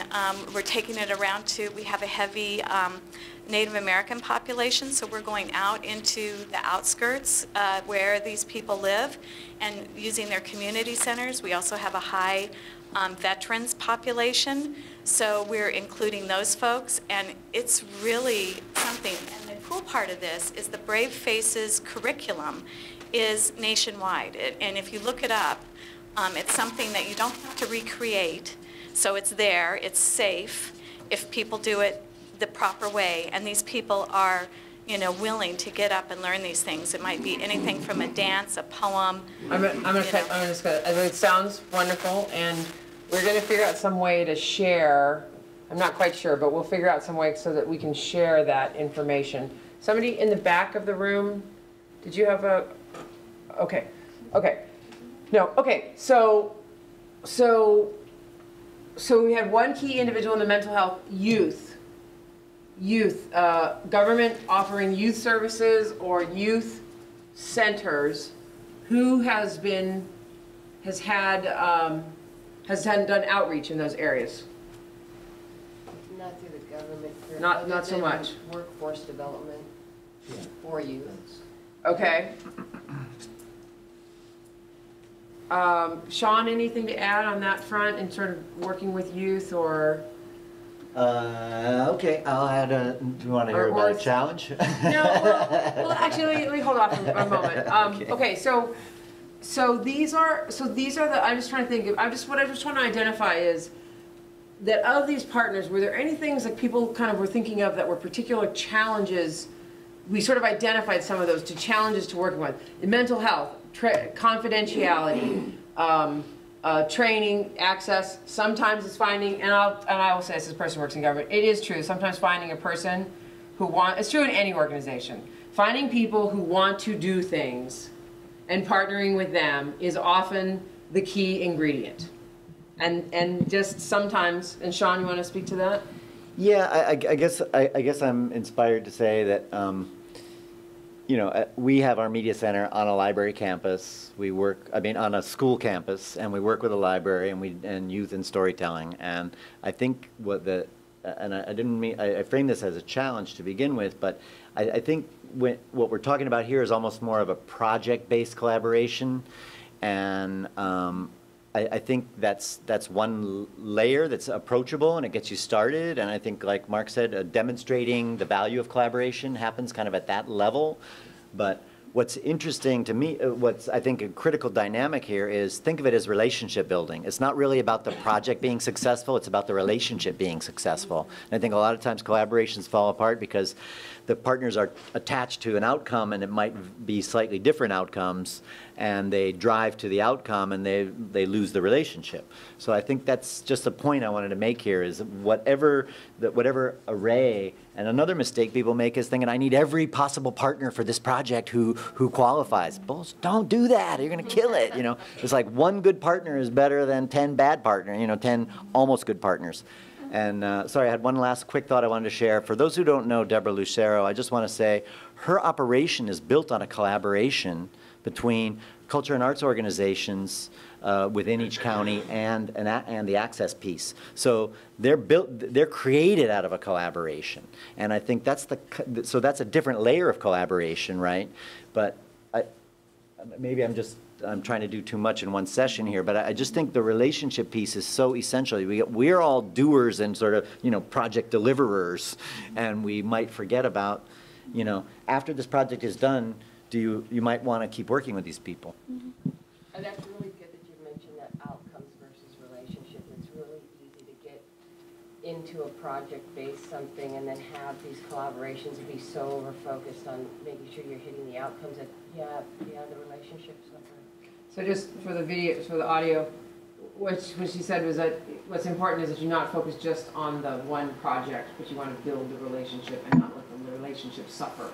we're taking it around to, we have a heavy Native American population, so we're going out into the outskirts where these people live and using their community centers. We also have a high veterans population, so we're including those folks, and it's really something. And the cool part of this is the Brave Faces curriculum is nationwide, and if you look it up, it's something that you don't have to recreate, so it's there, it's safe if people do it the proper way, and these people are, you know, willing to get up and learn these things. It might be anything from a dance, a poem. It sounds wonderful, and we're going to figure out some way to share. I'm not quite sure, but we'll figure out some way so that we can share that information. Somebody in the back of the room, did you have a? Okay. No. Okay. So we had one key individual in the mental health youth, government offering youth services or youth centers, who has done outreach in those areas. Not through the government. Not so much. Workforce development for youth. Okay. Sean, anything to add on that front in sort of working with youth or? Okay, I'll add do you want to hear about a challenge? No, well actually, let me hold off for a moment. Okay, so these are the, I'm just trying to think of, what I was trying to identify is that of these partners, were there any things that people kind of were thinking of that were particular challenges? We sort of identified some of those challenges to working with. In mental health, confidentiality, training, access. Sometimes it's finding, and I will say this as a person who works in government, it is true, sometimes finding a person who it's true in any organization, finding people who want to do things and partnering with them is often the key ingredient. And just sometimes, and Sean, you want to speak to that? Yeah, I guess I'm inspired to say that you know, we have our media center on a library campus. We work, on a school campus, and we work with a library and youth and storytelling. And I think I framed this as a challenge to begin with, but I think what we're talking about here is almost more of a project-based collaboration, and I think that's one layer that's approachable and it gets you started. And I think, like Mark said, demonstrating the value of collaboration happens kind of at that level. But what's interesting to me, what's I think a critical dynamic here is think of it as relationship building. It's not really about the project being successful, it's about the relationship being successful. And I think a lot of times collaborations fall apart because the partners are attached to an outcome and it might be slightly different outcomes and they drive to the outcome and they lose the relationship. So I think that's just a point I wanted to make here is whatever array, and another mistake people make is thinking I need every possible partner for this project who qualifies. Bulls, don't do that, you're gonna kill it, you know. It's like one good partner is better than 10 bad partners, you know, 10 almost good partners. And sorry, I had one last quick thought I wanted to share. For those who don't know Deborah Lucero, I just want to say her operation is built on a collaboration between culture and arts organizations within each county and the access piece. So they're created out of a collaboration. And I think that's so that's a different layer of collaboration, right? But maybe I'm trying to do too much in one session here, but I just think the relationship piece is so essential. We're all doers and sort of, you know, project deliverers, and we might forget about, you know, after this project is done, you might want to keep working with these people. Mm-hmm. And that's really good that you mentioned that outcomes versus relationship. It's really easy to get into a project-based something and then have these collaborations and be so over-focused on making sure you're hitting the outcomes that, yeah, the relationships. So just for the video, for the audio, what she said was that what's important is that you not focus just on the one project, but you want to build the relationship and not let the relationship suffer.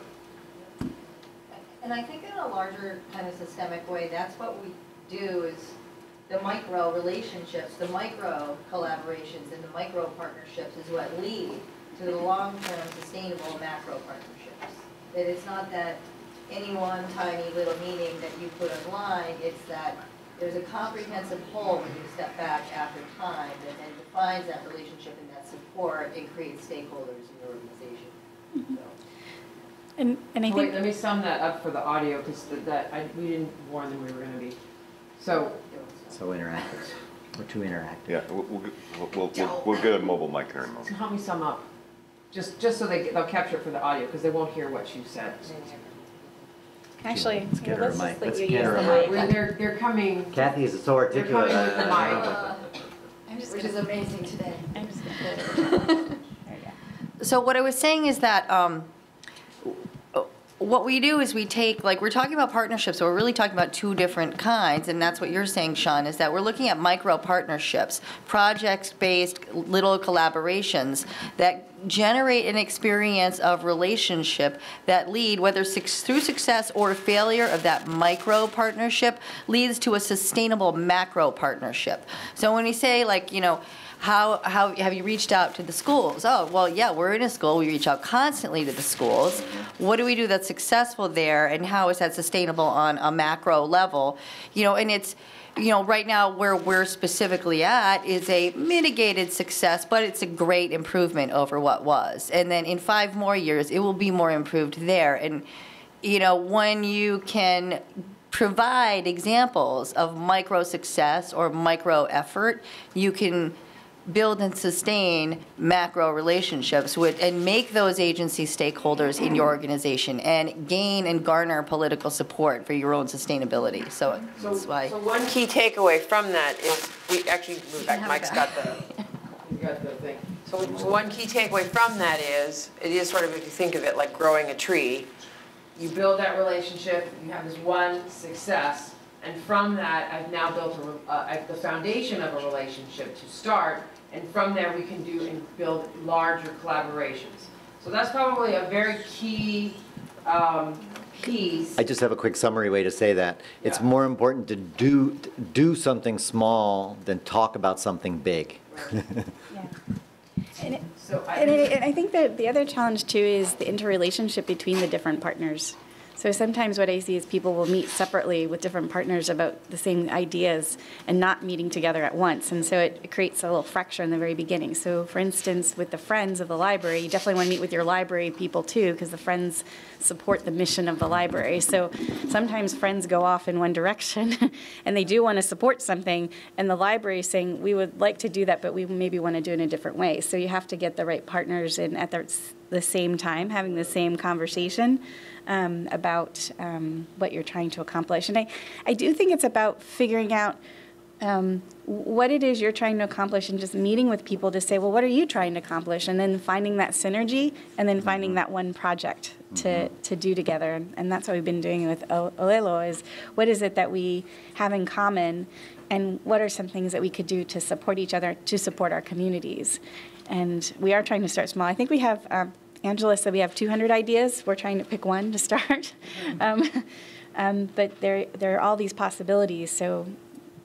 And I think in a larger kind of systemic way, that's what we do is the micro relationships, the micro collaborations, and the micro partnerships is what lead to the long-term sustainable macro partnerships. That it's not that any one tiny little meaning that you put online, it's that there's a comprehensive whole when you step back after time that then defines that relationship and that support and creates stakeholders in your organization. Mm-hmm. So. And I think... Wait, let me sum that up for the audio because we didn't warn them we were going to be so interactive. We're too interactive. Yeah, we'll get a mobile mic there in a moment. So help me sum up, just so they'll capture it for the audio because they won't hear what you said. Actually, let's get her a mic. Let's get her a mic. They're coming. Kathy is so articulate. They're coming with the mic. Which is amazing today. I'm just gonna there we go. So what I was saying is that what we do is we take, like we're talking about partnerships, so we're really talking about two different kinds, and that's what you're saying, Sean, is that we're looking at micro partnerships, project-based little collaborations that generate an experience of relationship that lead, whether through success or failure of that micro partnership, leads to a sustainable macro partnership. So when we say, like, you know, how have you reached out to the schools? Oh, well, yeah, we're in a school. We reach out constantly to the schools. What do we do that's successful there, and how is that sustainable on a macro level? You know, and it's, you know, right now where we're specifically at is a mitigated success, but it's a great improvement over what was. And then in 5 more years, it will be more improved there. And, you know, when you can provide examples of micro success or micro effort, you can build and sustain macro relationships with, and make those agency stakeholders in your organization and gain and garner political support for your own sustainability. So that's why. So one key takeaway from that is, we actually move back, Mike's got the thing. So one key takeaway from that is, it is sort of, if you think of it like growing a tree, you build that relationship, you have this one success, and from that, I've now built the foundation of a relationship to start, and from there we can do and build larger collaborations. So that's probably a very key piece. I just have a quick summary way to say that. Yeah. It's more important to do something small than talk about something big. Right. Yeah. And I think that the other challenge too is the interrelationship between the different partners. So sometimes what I see is people will meet separately with different partners about the same ideas and not meeting together at once. And so it creates a little fracture in the very beginning. So for instance, with the friends of the library, you definitely want to meet with your library people too, because the friends support the mission of the library. So sometimes friends go off in one direction and they do want to support something, and the library is saying, we would like to do that, but we maybe want to do it in a different way. So you have to get the right partners in at the same time, having the same conversation about what you're trying to accomplish. And I do think it's about figuring out what it is you're trying to accomplish and just meeting with people to say, well, what are you trying to accomplish? And then finding that synergy and then finding that one project to do together. And that's what we've been doing with Olelo is what is it that we have in common and what are some things that we could do to support each other, to support our communities. And we are trying to start small. I think we have Angela said we have 200 ideas. We're trying to pick one to start. But there are all these possibilities. So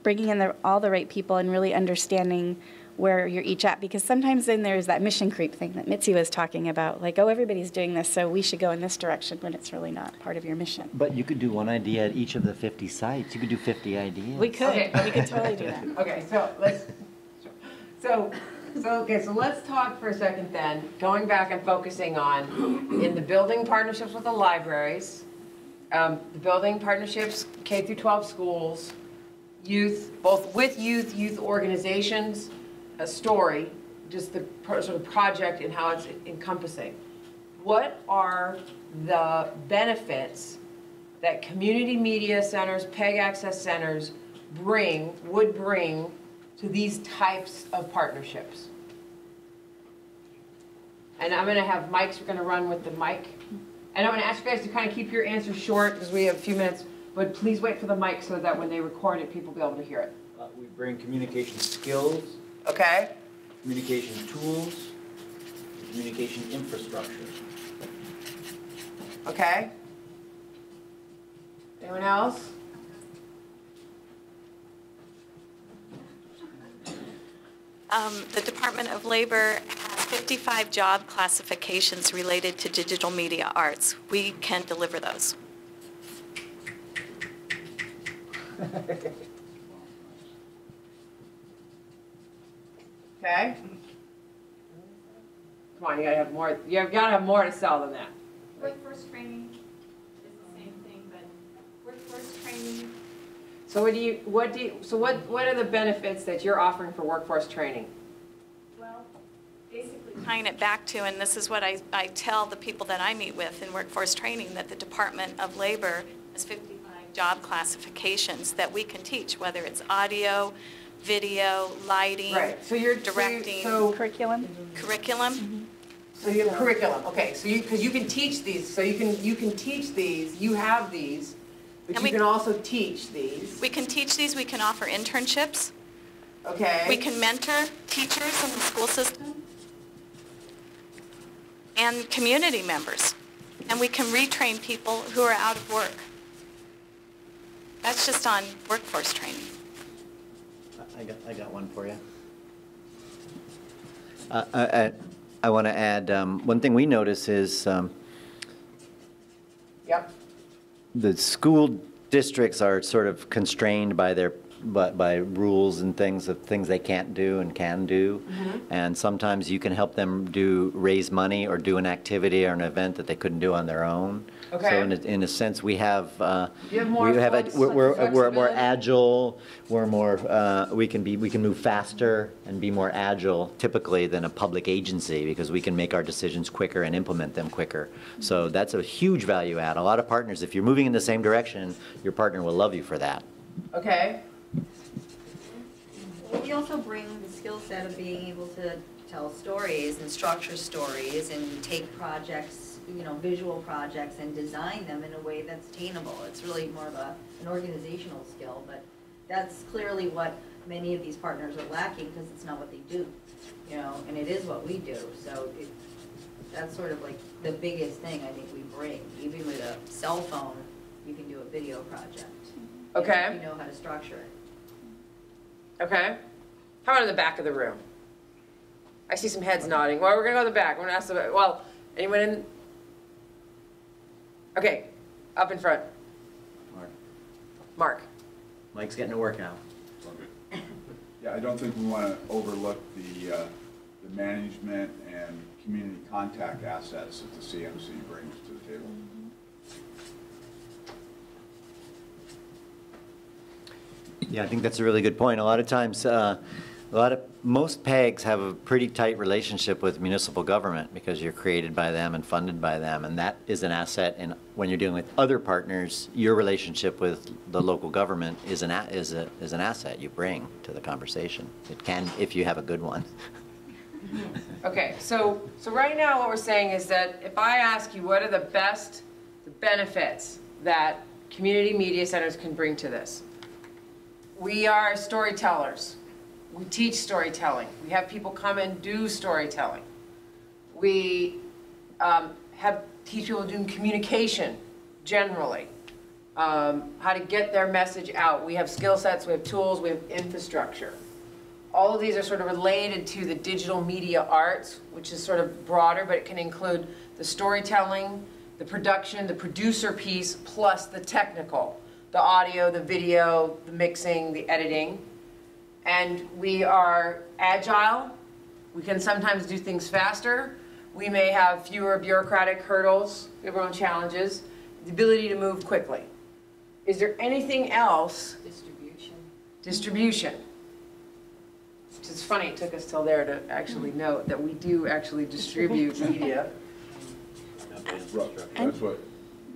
bringing in all the right people and really understanding where you're each at. Because sometimes then there's that mission creep thing that Mitzi was talking about. Like, oh, everybody's doing this, so we should go in this direction when it's really not part of your mission. But you could do one idea at each of the 50 sites. You could do 50 ideas. We could. Okay. We could totally do that. Okay, so let's talk for a second then, going back and focusing on in the building partnerships with the libraries, the building partnerships, K through 12 schools, youth, both with youth organizations, a story, just the sort of project and how it's encompassing. What are the benefits that community media centers, PEG access centers would bring to these types of partnerships? And I'm going to have Mike's going to run with the mic. And I'm going to ask you guys to kind of keep your answers short because we have a few minutes, but please wait for the mic so that when they record it, people will be able to hear it. We bring communication skills. Okay. Communication tools, and communication infrastructure. Okay. Anyone else? The Department of Labor has 55 job classifications related to digital media arts. We can deliver those. Okay. Come on, you gotta have more. You've got to have more to sell than that. Workforce training is the same thing, but workforce training. So what are the benefits that you're offering for workforce training? Well, basically tying it back to, and this is what I tell the people that I meet with in workforce training, that the Department of Labor has 55 job classifications that we can teach, whether it's audio, video, lighting, right. So you're directing, curriculum. Curriculum. Mm-hmm. So you have curriculum. Okay. So because you can teach these. So you can teach these. You have these, but you can also teach these. We can teach these. We can offer internships. Okay. We can mentor teachers in the school system and community members, and we can retrain people who are out of work. That's just on workforce training. I got one for you. I want to add, one thing we notice is Yep. the school districts are sort of constrained by by rules and things they can't do and can do. Mm-hmm. And sometimes you can help them raise money or do an activity or an event that they couldn't do on their own. Okay. So in a sense, we have You have more we're more flexibility? agile. We're more we can move faster and be more agile typically than a public agency because we can make our decisions quicker and implement them quicker. So that's a huge value add. A lot of partners, if you're moving in the same direction, your partner will love you for that. Okay. We also bring the skill set of being able to tell stories and structure stories and take projects, visual projects and design them in a way that's attainable. It's really more of an organizational skill, but that's clearly what many of these partners are lacking because it's not what they do, and it is what we do. So that's sort of like the biggest thing I think we bring. Even with a cell phone, you can do a video project. Okay. If you know how to structure it. Okay. How about in the back of the room? I see some heads nodding. Well, we're going to go to the back. We're going to ask anyone in? Okay. Up in front. Mark. Mark. Mike's getting a workout. Yeah, I don't think we want to overlook the management and community contact assets that the CMC brings to the table. Yeah, I think that's a really good point. A lot of times, most PEGs have a pretty tight relationship with municipal government because you're created by them and funded by them, and that is an asset. And when you're dealing with other partners, your relationship with the local government is an asset you bring to the conversation. It can, if you have a good one. Okay, so right now what we're saying is that if I ask you what are the benefits that community media centers can bring to this, we are storytellers. We teach storytelling. We have people come and do storytelling. We teach people doing communication generally, how to get their message out. We have skill sets, we have tools, we have infrastructure. All of these are sort of related to the digital media arts, which is sort of broader, but it can include the storytelling, the production, the producer piece, plus the technical, the audio, the video, the mixing, the editing. And we are agile. We can sometimes do things faster. We may have fewer bureaucratic hurdles, we have our own challenges, the ability to move quickly. Is there anything else? Distribution. Distribution. It's funny, it took us till there to actually note that we do actually distribute media. That's what,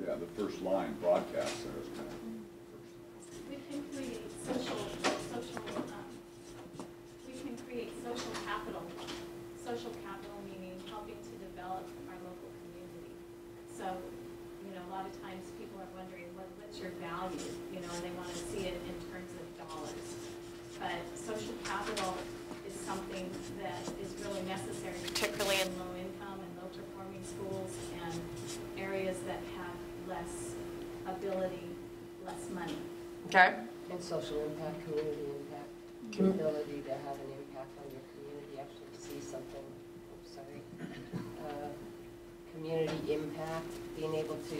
yeah, the first line, broadcast, there is kind of. We can create social capital. Social capital meaning helping to develop our local community. So, a lot of times people are wondering, what's your value? And they want to see it in terms of dollars. But social capital is something that is really necessary, particularly in low-income and low-performing schools and areas that have less ability, less money. Okay. And social impact, community impact, the ability to have an impact on your community, actually see something, community impact, being able to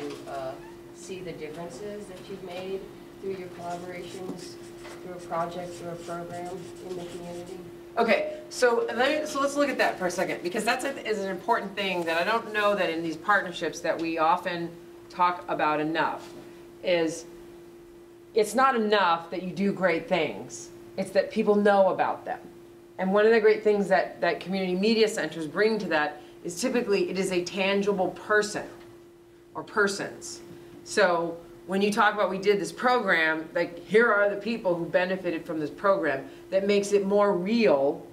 see the differences that you've made through your collaborations, through a project, through a program in the community. Okay, so let's look at that for a second, because that's is an important thing that I don't know that in these partnerships that we often talk about enough, is it's not enough that you do great things, it's that people know about them. And one of the great things that community media centers bring to that is typically it is a tangible person or persons. So when you talk about we did this program, like here are the people who benefited from this program, that makes it more real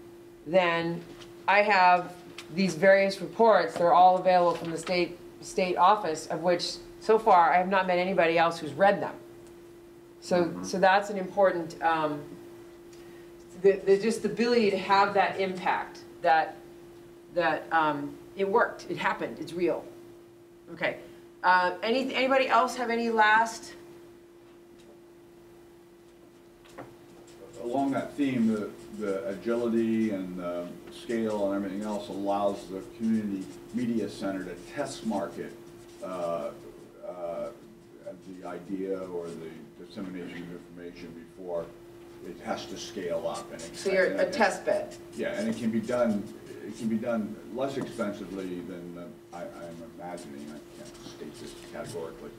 than I have these various reports. They're all available from the state office, of which so far I have not met anybody else who's read them. So that's an important, just the ability to have that impact, that it worked, it happened, it's real. Okay. Anybody else have any last? Along that theme, the agility and the scale and everything else allows the community media center to test market the idea or the dissemination of information before it has to scale up. And so you're a test bed. Yeah, and it can be done less expensively than I'm imagining, I can't state this categorically,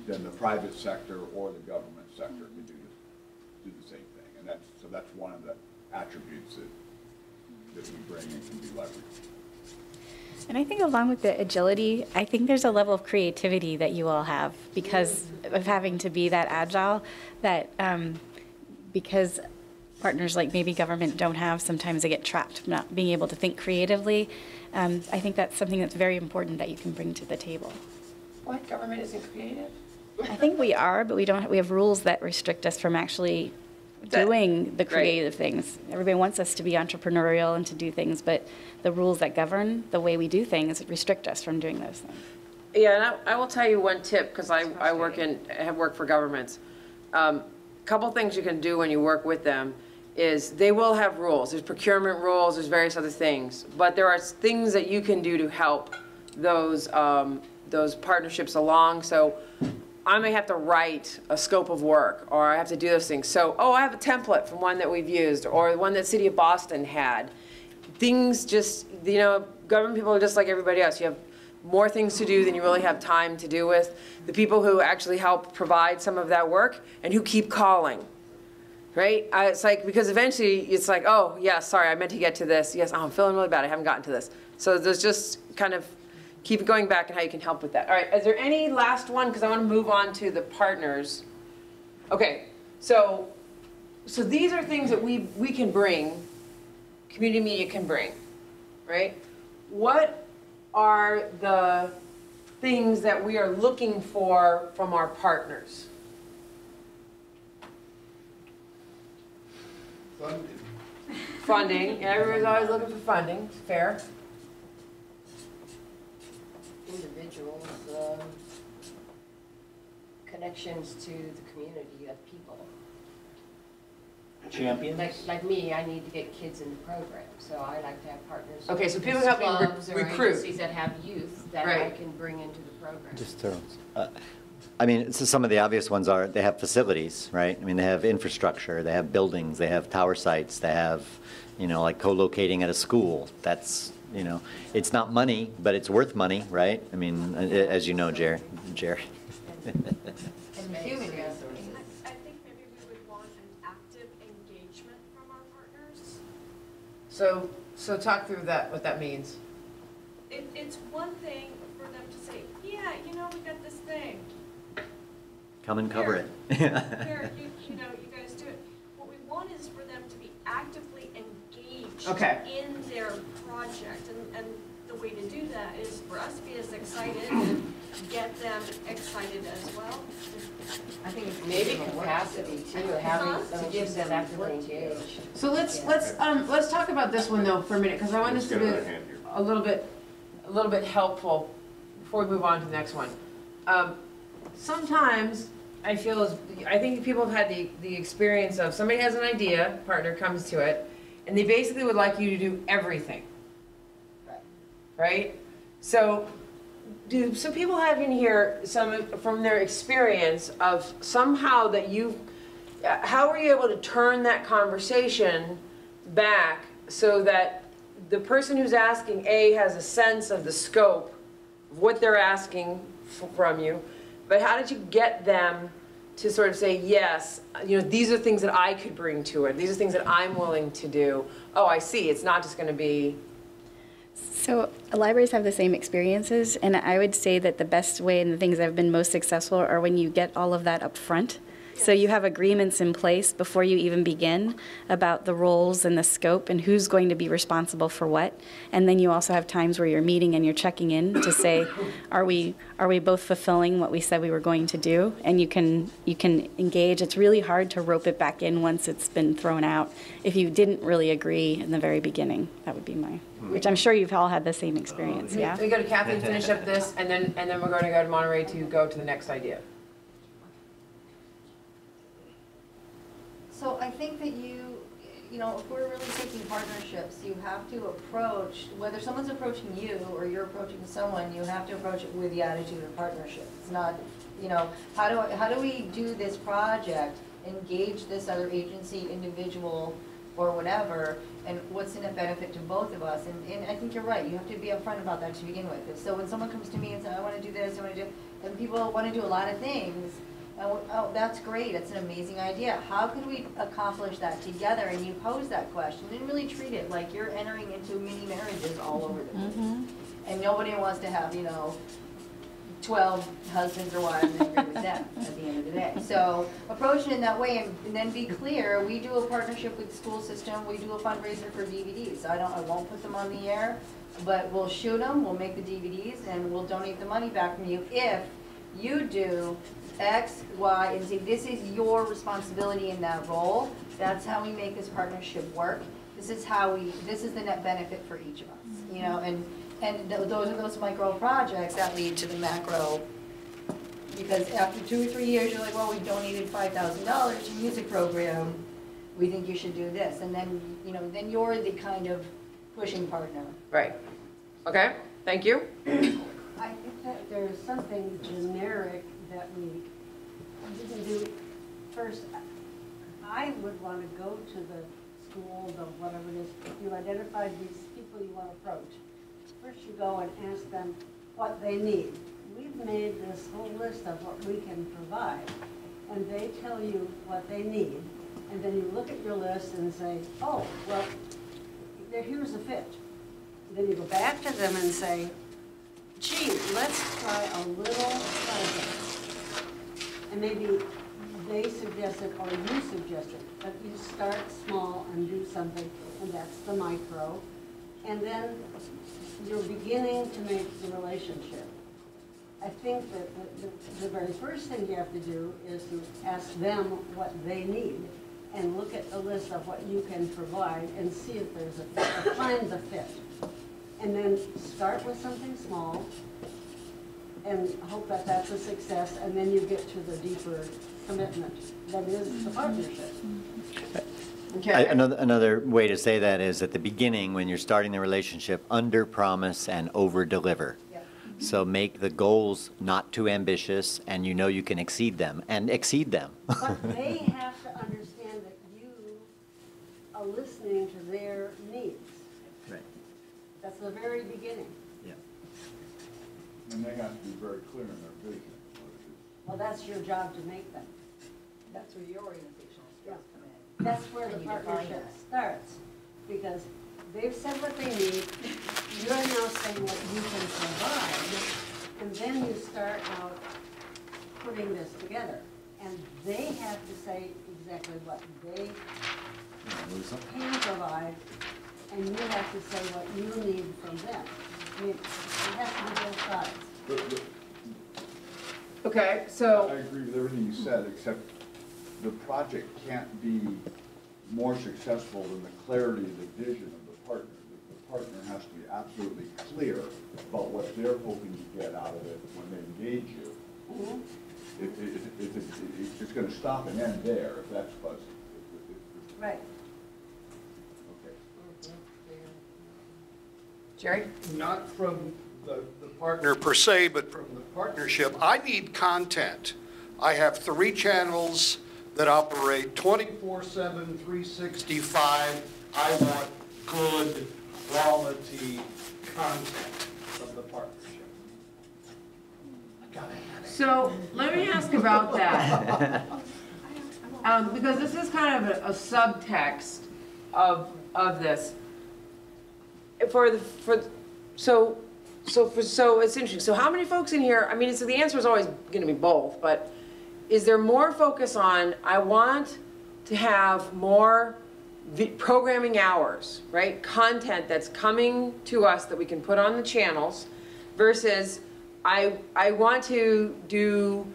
than the private sector or the government sector can do the same thing. And that's one of the attributes that we bring and can be leveraged. And I think along with the agility, I think there's a level of creativity that you all have because of having to be that agile, that because partners like maybe government don't have, sometimes they get trapped not being able to think creatively. I think that's something that's very important that you can bring to the table. What? Government isn't creative? I think we are, but we have rules that restrict us from actually doing the creative things. Everybody wants us to be entrepreneurial and to do things, but the rules that govern the way we do things restrict us from doing those things. Yeah, and I will tell you one tip, because I have worked for governments. Couple things you can do when you work with them is they will have rules. There's procurement rules, there's various other things, but there are things that you can do to help those partnerships along. So I may have to write a scope of work, or I have to do those things. So, oh, I have a template from one that we've used, or one that City of Boston had. Things just, you know, government people are just like everybody else. You have more things to do than you really have time to do with. The people who actually help provide some of that work and who keep calling, right? It's like, because eventually it's like, oh, yeah, sorry, I meant to get to this. Yes, oh, I'm feeling really bad, I haven't gotten to this. So there's just kind of keep going back and how you can help with that. All right, is there any last one? Because I want to move on to the partners. Okay, so these are things that we can bring, community media can bring, right? What are the things that we are looking for from our partners? Funding. Funding, yeah, everybody's always looking for funding, fair. Individuals, connections to the community of people. Champions? Like me, I need to get kids in the program, so I like to have partners. Okay, so people help you clubs or recruit. agencies that have youth that I can bring into the program. Just I mean, so some of the obvious ones are they have facilities, right? I mean, they have infrastructure, they have buildings, they have tower sites, they have, you know, like co-locating at a school. That's, you know, it's not money, but it's worth money, right? I mean, as you know, Jerry. And human resources. I think maybe we would want an active engagement from our partners. So talk through that, what that means. It's one thing for them to say, yeah, you know, we got this thing. Come and cover it. Here, you know, you guys do it. What we want is for them to be actively engaged in their project. And the way to do that is for us to be as excited and get them excited as well. I think it's maybe capacity too, having to give them actively engaged. So let's talk about this one though for a minute, because I want this to be a little bit helpful before we move on to the next one. Sometimes I think people have had the experience of somebody has an idea, partner comes to it, and they basically would like you to do everything. Right? So do some people have in here some from their experience of somehow that how were you able to turn that conversation back so that the person who's asking has a sense of the scope of what they're asking from you, but how did you get them to sort of say, yes, you know, these are things that I could bring to it. These are things that I'm willing to do. Oh, I see. It's not just going to be. So libraries have the same experiences, and I would say that the best way and the things that have been most successful are when you get all of that up front. So you have agreements in place before you even begin about the roles and the scope and who's going to be responsible for what. And then you also have times where you're meeting and you're checking in to say, are we both fulfilling what we said we were going to do? And you can engage. It's really hard to rope it back in once it's been thrown out if you didn't really agree in the very beginning. That would be which I'm sure you've all had the same experience, yeah? We go to Kathy and finish up this, and then we're going to go to Monterey to go to the next idea. So I think that you know, if we're really taking partnerships, you have to approach, whether someone's approaching you or you're approaching someone, you have to approach it with the attitude of partnership. It's not, you know, how do we do this project, engage this other agency, individual, or whatever, and what's in a benefit to both of us? And I think you're right, you have to be upfront about that to begin with. So when someone comes to me and says, I want to do this, I want to do, and people want to do a lot of things, oh, that's great, that's an amazing idea. How could we accomplish that together? And you pose that question and really treat it like you're entering into mini marriages all over the place. And nobody wants to have, you know, 12 husbands or wives and agree with them at the end of the day. So approach it in that way and then be clear. We do a partnership with the school system. We do a fundraiser for DVDs. I won't put them on the air, but we'll shoot them, we'll make the DVDs, and we'll donate the money back from you if you do X, Y, and Z. This is your responsibility in that role. That's how we make this partnership work. This is the net benefit for each of us, you know, and those are those micro projects that lead to the macro, because after 2 or 3 years, you're like, well, we donated $5,000 to a music program. We think you should do this. And then, you know, then you're the kind of pushing partner. Right. Okay, thank you. I think that there's something generic that we do, first, I would want to go to the school, the whatever it is, you identified these people you want to approach. First you go and ask them what they need. We've made this whole list of what we can provide, and they tell you what they need. And then you look at your list and say, oh, well, here's the fit. Then you go back to them and say, gee, let's try a little project. And maybe they suggest it or you suggest it, but you start small and do something, and that's the micro. And then you're beginning to make the relationship. I think that the very first thing you have to do is to ask them what they need and look at the list of what you can provide and see if there's a fit, or find the fit. And then start with something small and hope that that's a success, and then you get to the deeper commitment that is the partnership. Okay. Another way to say that is at the beginning, when you're starting the relationship, under promise and over deliver. Yeah. So make the goals not too ambitious, and you know you can exceed them, and exceed them. But they have to understand that you are listening to their needs. Right. That's the very beginning. Yeah. And they have to be very clear in their vision. Well, that's your job to make them. That's where your organizational skills come in. That's where the And you define partnership that. starts, because they've said what they need, you're now saying what you can provide, and then you start out putting this together. And they have to say exactly what they can provide, and you have to say what you need from them. I mean, it has to be both sides. Okay, so. I agree with everything you said, except the project can't be more successful than the clarity of the vision of the partner. The partner has to be absolutely clear about what they're hoping to get out of it when they engage you. Mhm. It's going to stop and end there if that's fuzzy. Right. Okay. Jerry? Not from the partner per se, but from the partnership. I need content. I have 3 channels that operate 24/7, 365. I want good quality content from the partnership. I got it. So let me ask about that. Because this is kind of a subtext of this. So it's interesting. So how many folks in here, I mean, so the answer is always going to be both, but is there more focus on, I want to have more programming hours, right? Content that's coming to us that we can put on the channels versus I want to do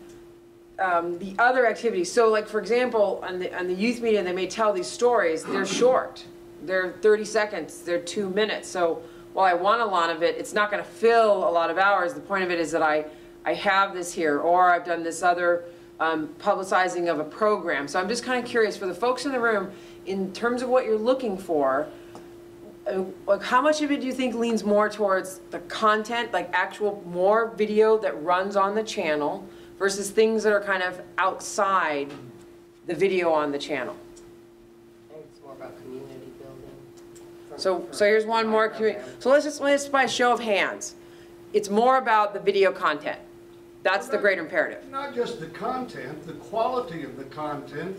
the other activities. So like, for example, on the youth media, they may tell these stories. They're short. They're 30 seconds. They're 2 minutes. So while I want a lot of it, it's not going to fill a lot of hours. The point of it is that I have this here, or I've done this other publicizing of a program. So I'm just kind of curious, for the folks in the room, in terms of what you're looking for, like how much of it do you think leans more towards the content, like actual more video that runs on the channel, versus things that are kind of outside the video on the channel? I think it's more about community building. So here's one more. So let's by a show of hands. It's more about the video content. That's the greater imperative. Not just the content, the quality of the content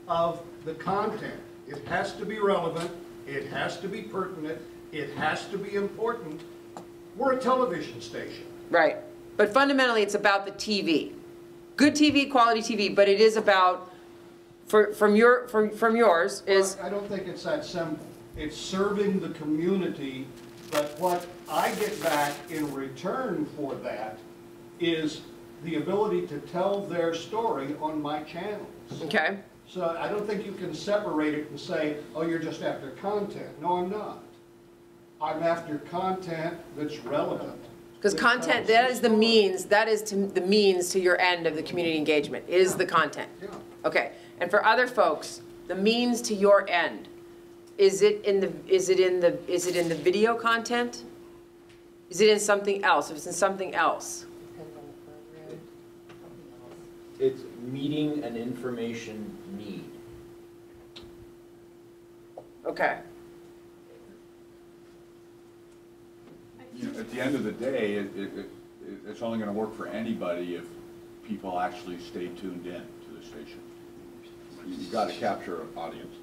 of the content. It has to be relevant, it has to be pertinent, it has to be important. We're a television station. Right. But fundamentally, it's about the TV. Good TV, quality TV, but it is about, from yours, is... I don't think it's that simple. It's serving the community, but what I get back in return for that is the ability to tell their story on my channels. Okay. So I don't think you can separate it and say, oh, you're just after content. No, I'm not. I'm after content that's relevant. Because content, that is the means, the means to your end of the community engagement, is the content. Yeah. Okay. And for other folks, the means to your end, is it in the video content? Is it in something else? If it's in something else. Depends on the program. it's meeting an information need. Okay. At the end of the day, it's only going to work for anybody if people actually stay tuned in to the station. You've got to capture an audience.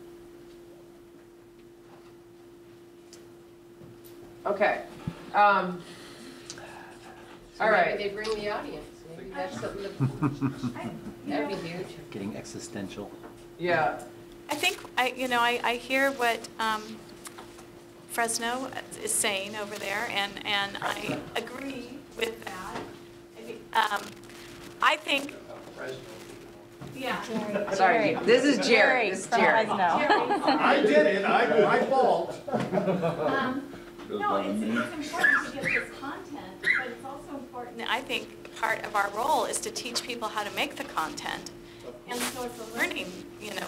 Okay. All right. Maybe they bring the audience. Maybe that's something that would be huge. Getting existential. Yeah. I think, I hear what Fresno is saying over there, and I agree with that. I think, yeah. Sorry, this is Jerry. This is Jerry. I did it, my fault. No, it's important to get this content, but it's also important, I think, part of our role is to teach people how to make the content. And so it's a learning,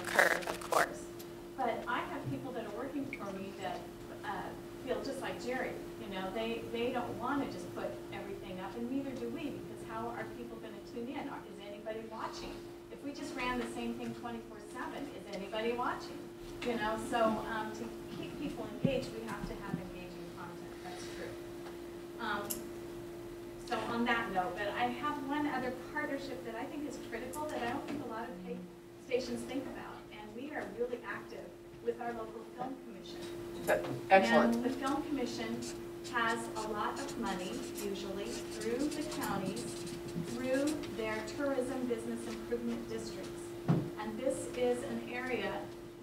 curve, of course. But I have people that are working for me that feel just like Jerry. They don't want to just put everything up, and neither do we, because how are people going to tune in? Is anybody watching? If we just ran the same thing 24/7, is anybody watching? So to keep people engaged, we have to have engaging content. That's true. So on that note, but I have one other partnership that I think is critical that I don't think a lot of stations think about, and we are really active with our local film commission. Excellent. And the film commission has a lot of money, usually, through the counties, through their tourism business improvement districts. And this is an area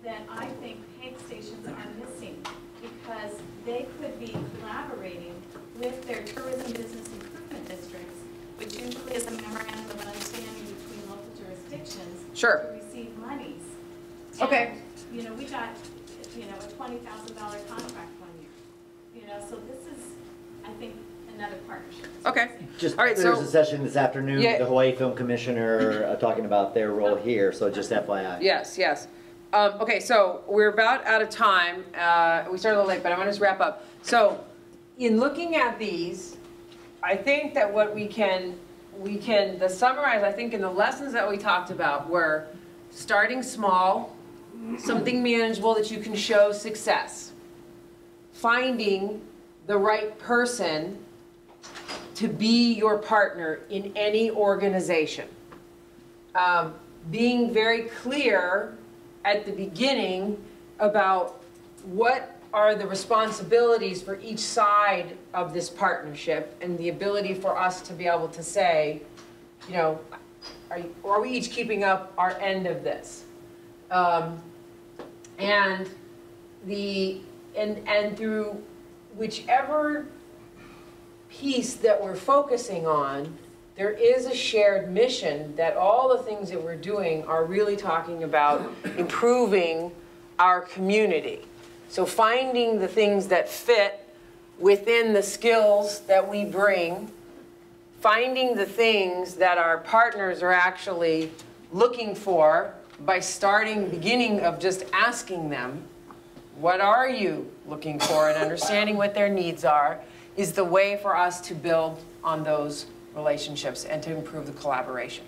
that I think PAG stations are missing, because they could be collaborating with their tourism business improvement districts, which usually is a memorandum of understanding between local jurisdictions Sure. to receive monies. Okay. And, we got, a $20,000 contract one year. So this is, I think, another partnership. Okay. Just, All right, there's so- a session this afternoon, Yeah. the Hawaii Film Commissioner talking about their role here, so just FYI. Yes, yes. Okay, so we're about out of time. We started a little late, but I'm going to just wrap up. So in looking at these, I think that what we can the summarize, I think, in the lessons that we talked about were starting small, something manageable that you can show success, finding the right person to be your partner in any organization, being very clear at the beginning about what are the responsibilities for each side of this partnership, and the ability for us to be able to say, are we each keeping up our end of this? And through whichever piece that we're focusing on, there is a shared mission that all the things that we're doing are really talking about improving our community. So finding the things that fit within the skills that we bring, finding the things that our partners are actually looking for by beginning of just asking them, what are you looking for, and understanding what their needs are, is the way for us to build on those relationships and to improve the collaboration.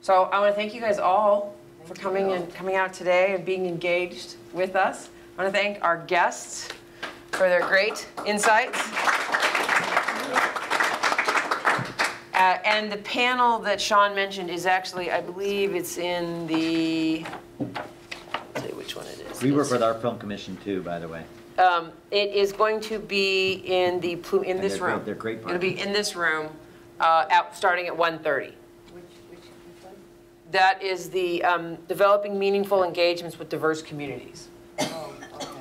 So I want to thank you guys all for coming out today and being engaged with us. I want to thank our guests for their great insights. And the panel that Sean mentioned is actually, I believe it's in the, I'll tell you which one it is. We work with our film commission too, by the way. It is going to be in this room. They're great It'll be partners. in this room, starting at 1:30. Which one? That is the developing meaningful engagements with diverse communities. Oh,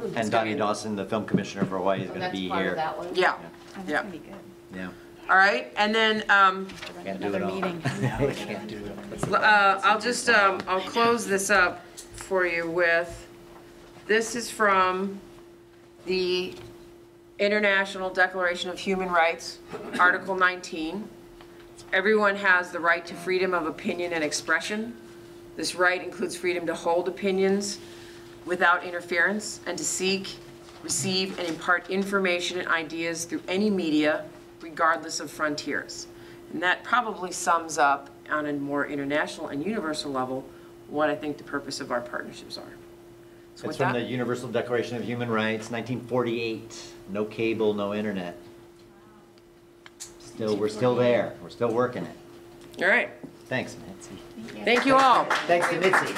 okay. And Donnie Dawson, the film commissioner for Hawaii, is So going to be that's part here. of that one? Yeah, Oh, that's yeah. gonna be good. Yeah. All right, and then Can't do it Another all. meeting. We can't do it. I'll just I'll close this up for you with, this is from the International Declaration of Human Rights, Article 19. Everyone has the right to freedom of opinion and expression. This right includes freedom to hold opinions without interference and to seek, receive, and impart information and ideas through any media, regardless of frontiers. And that probably sums up on a more international and universal level, what I think the purpose of our partnerships are. So It's with from that, the Universal Declaration of Human Rights, 1948. No cable, no internet. We're still there. We're still working it. all right. Thanks, Mitzi. Thank you all. Thanks to Mitzi.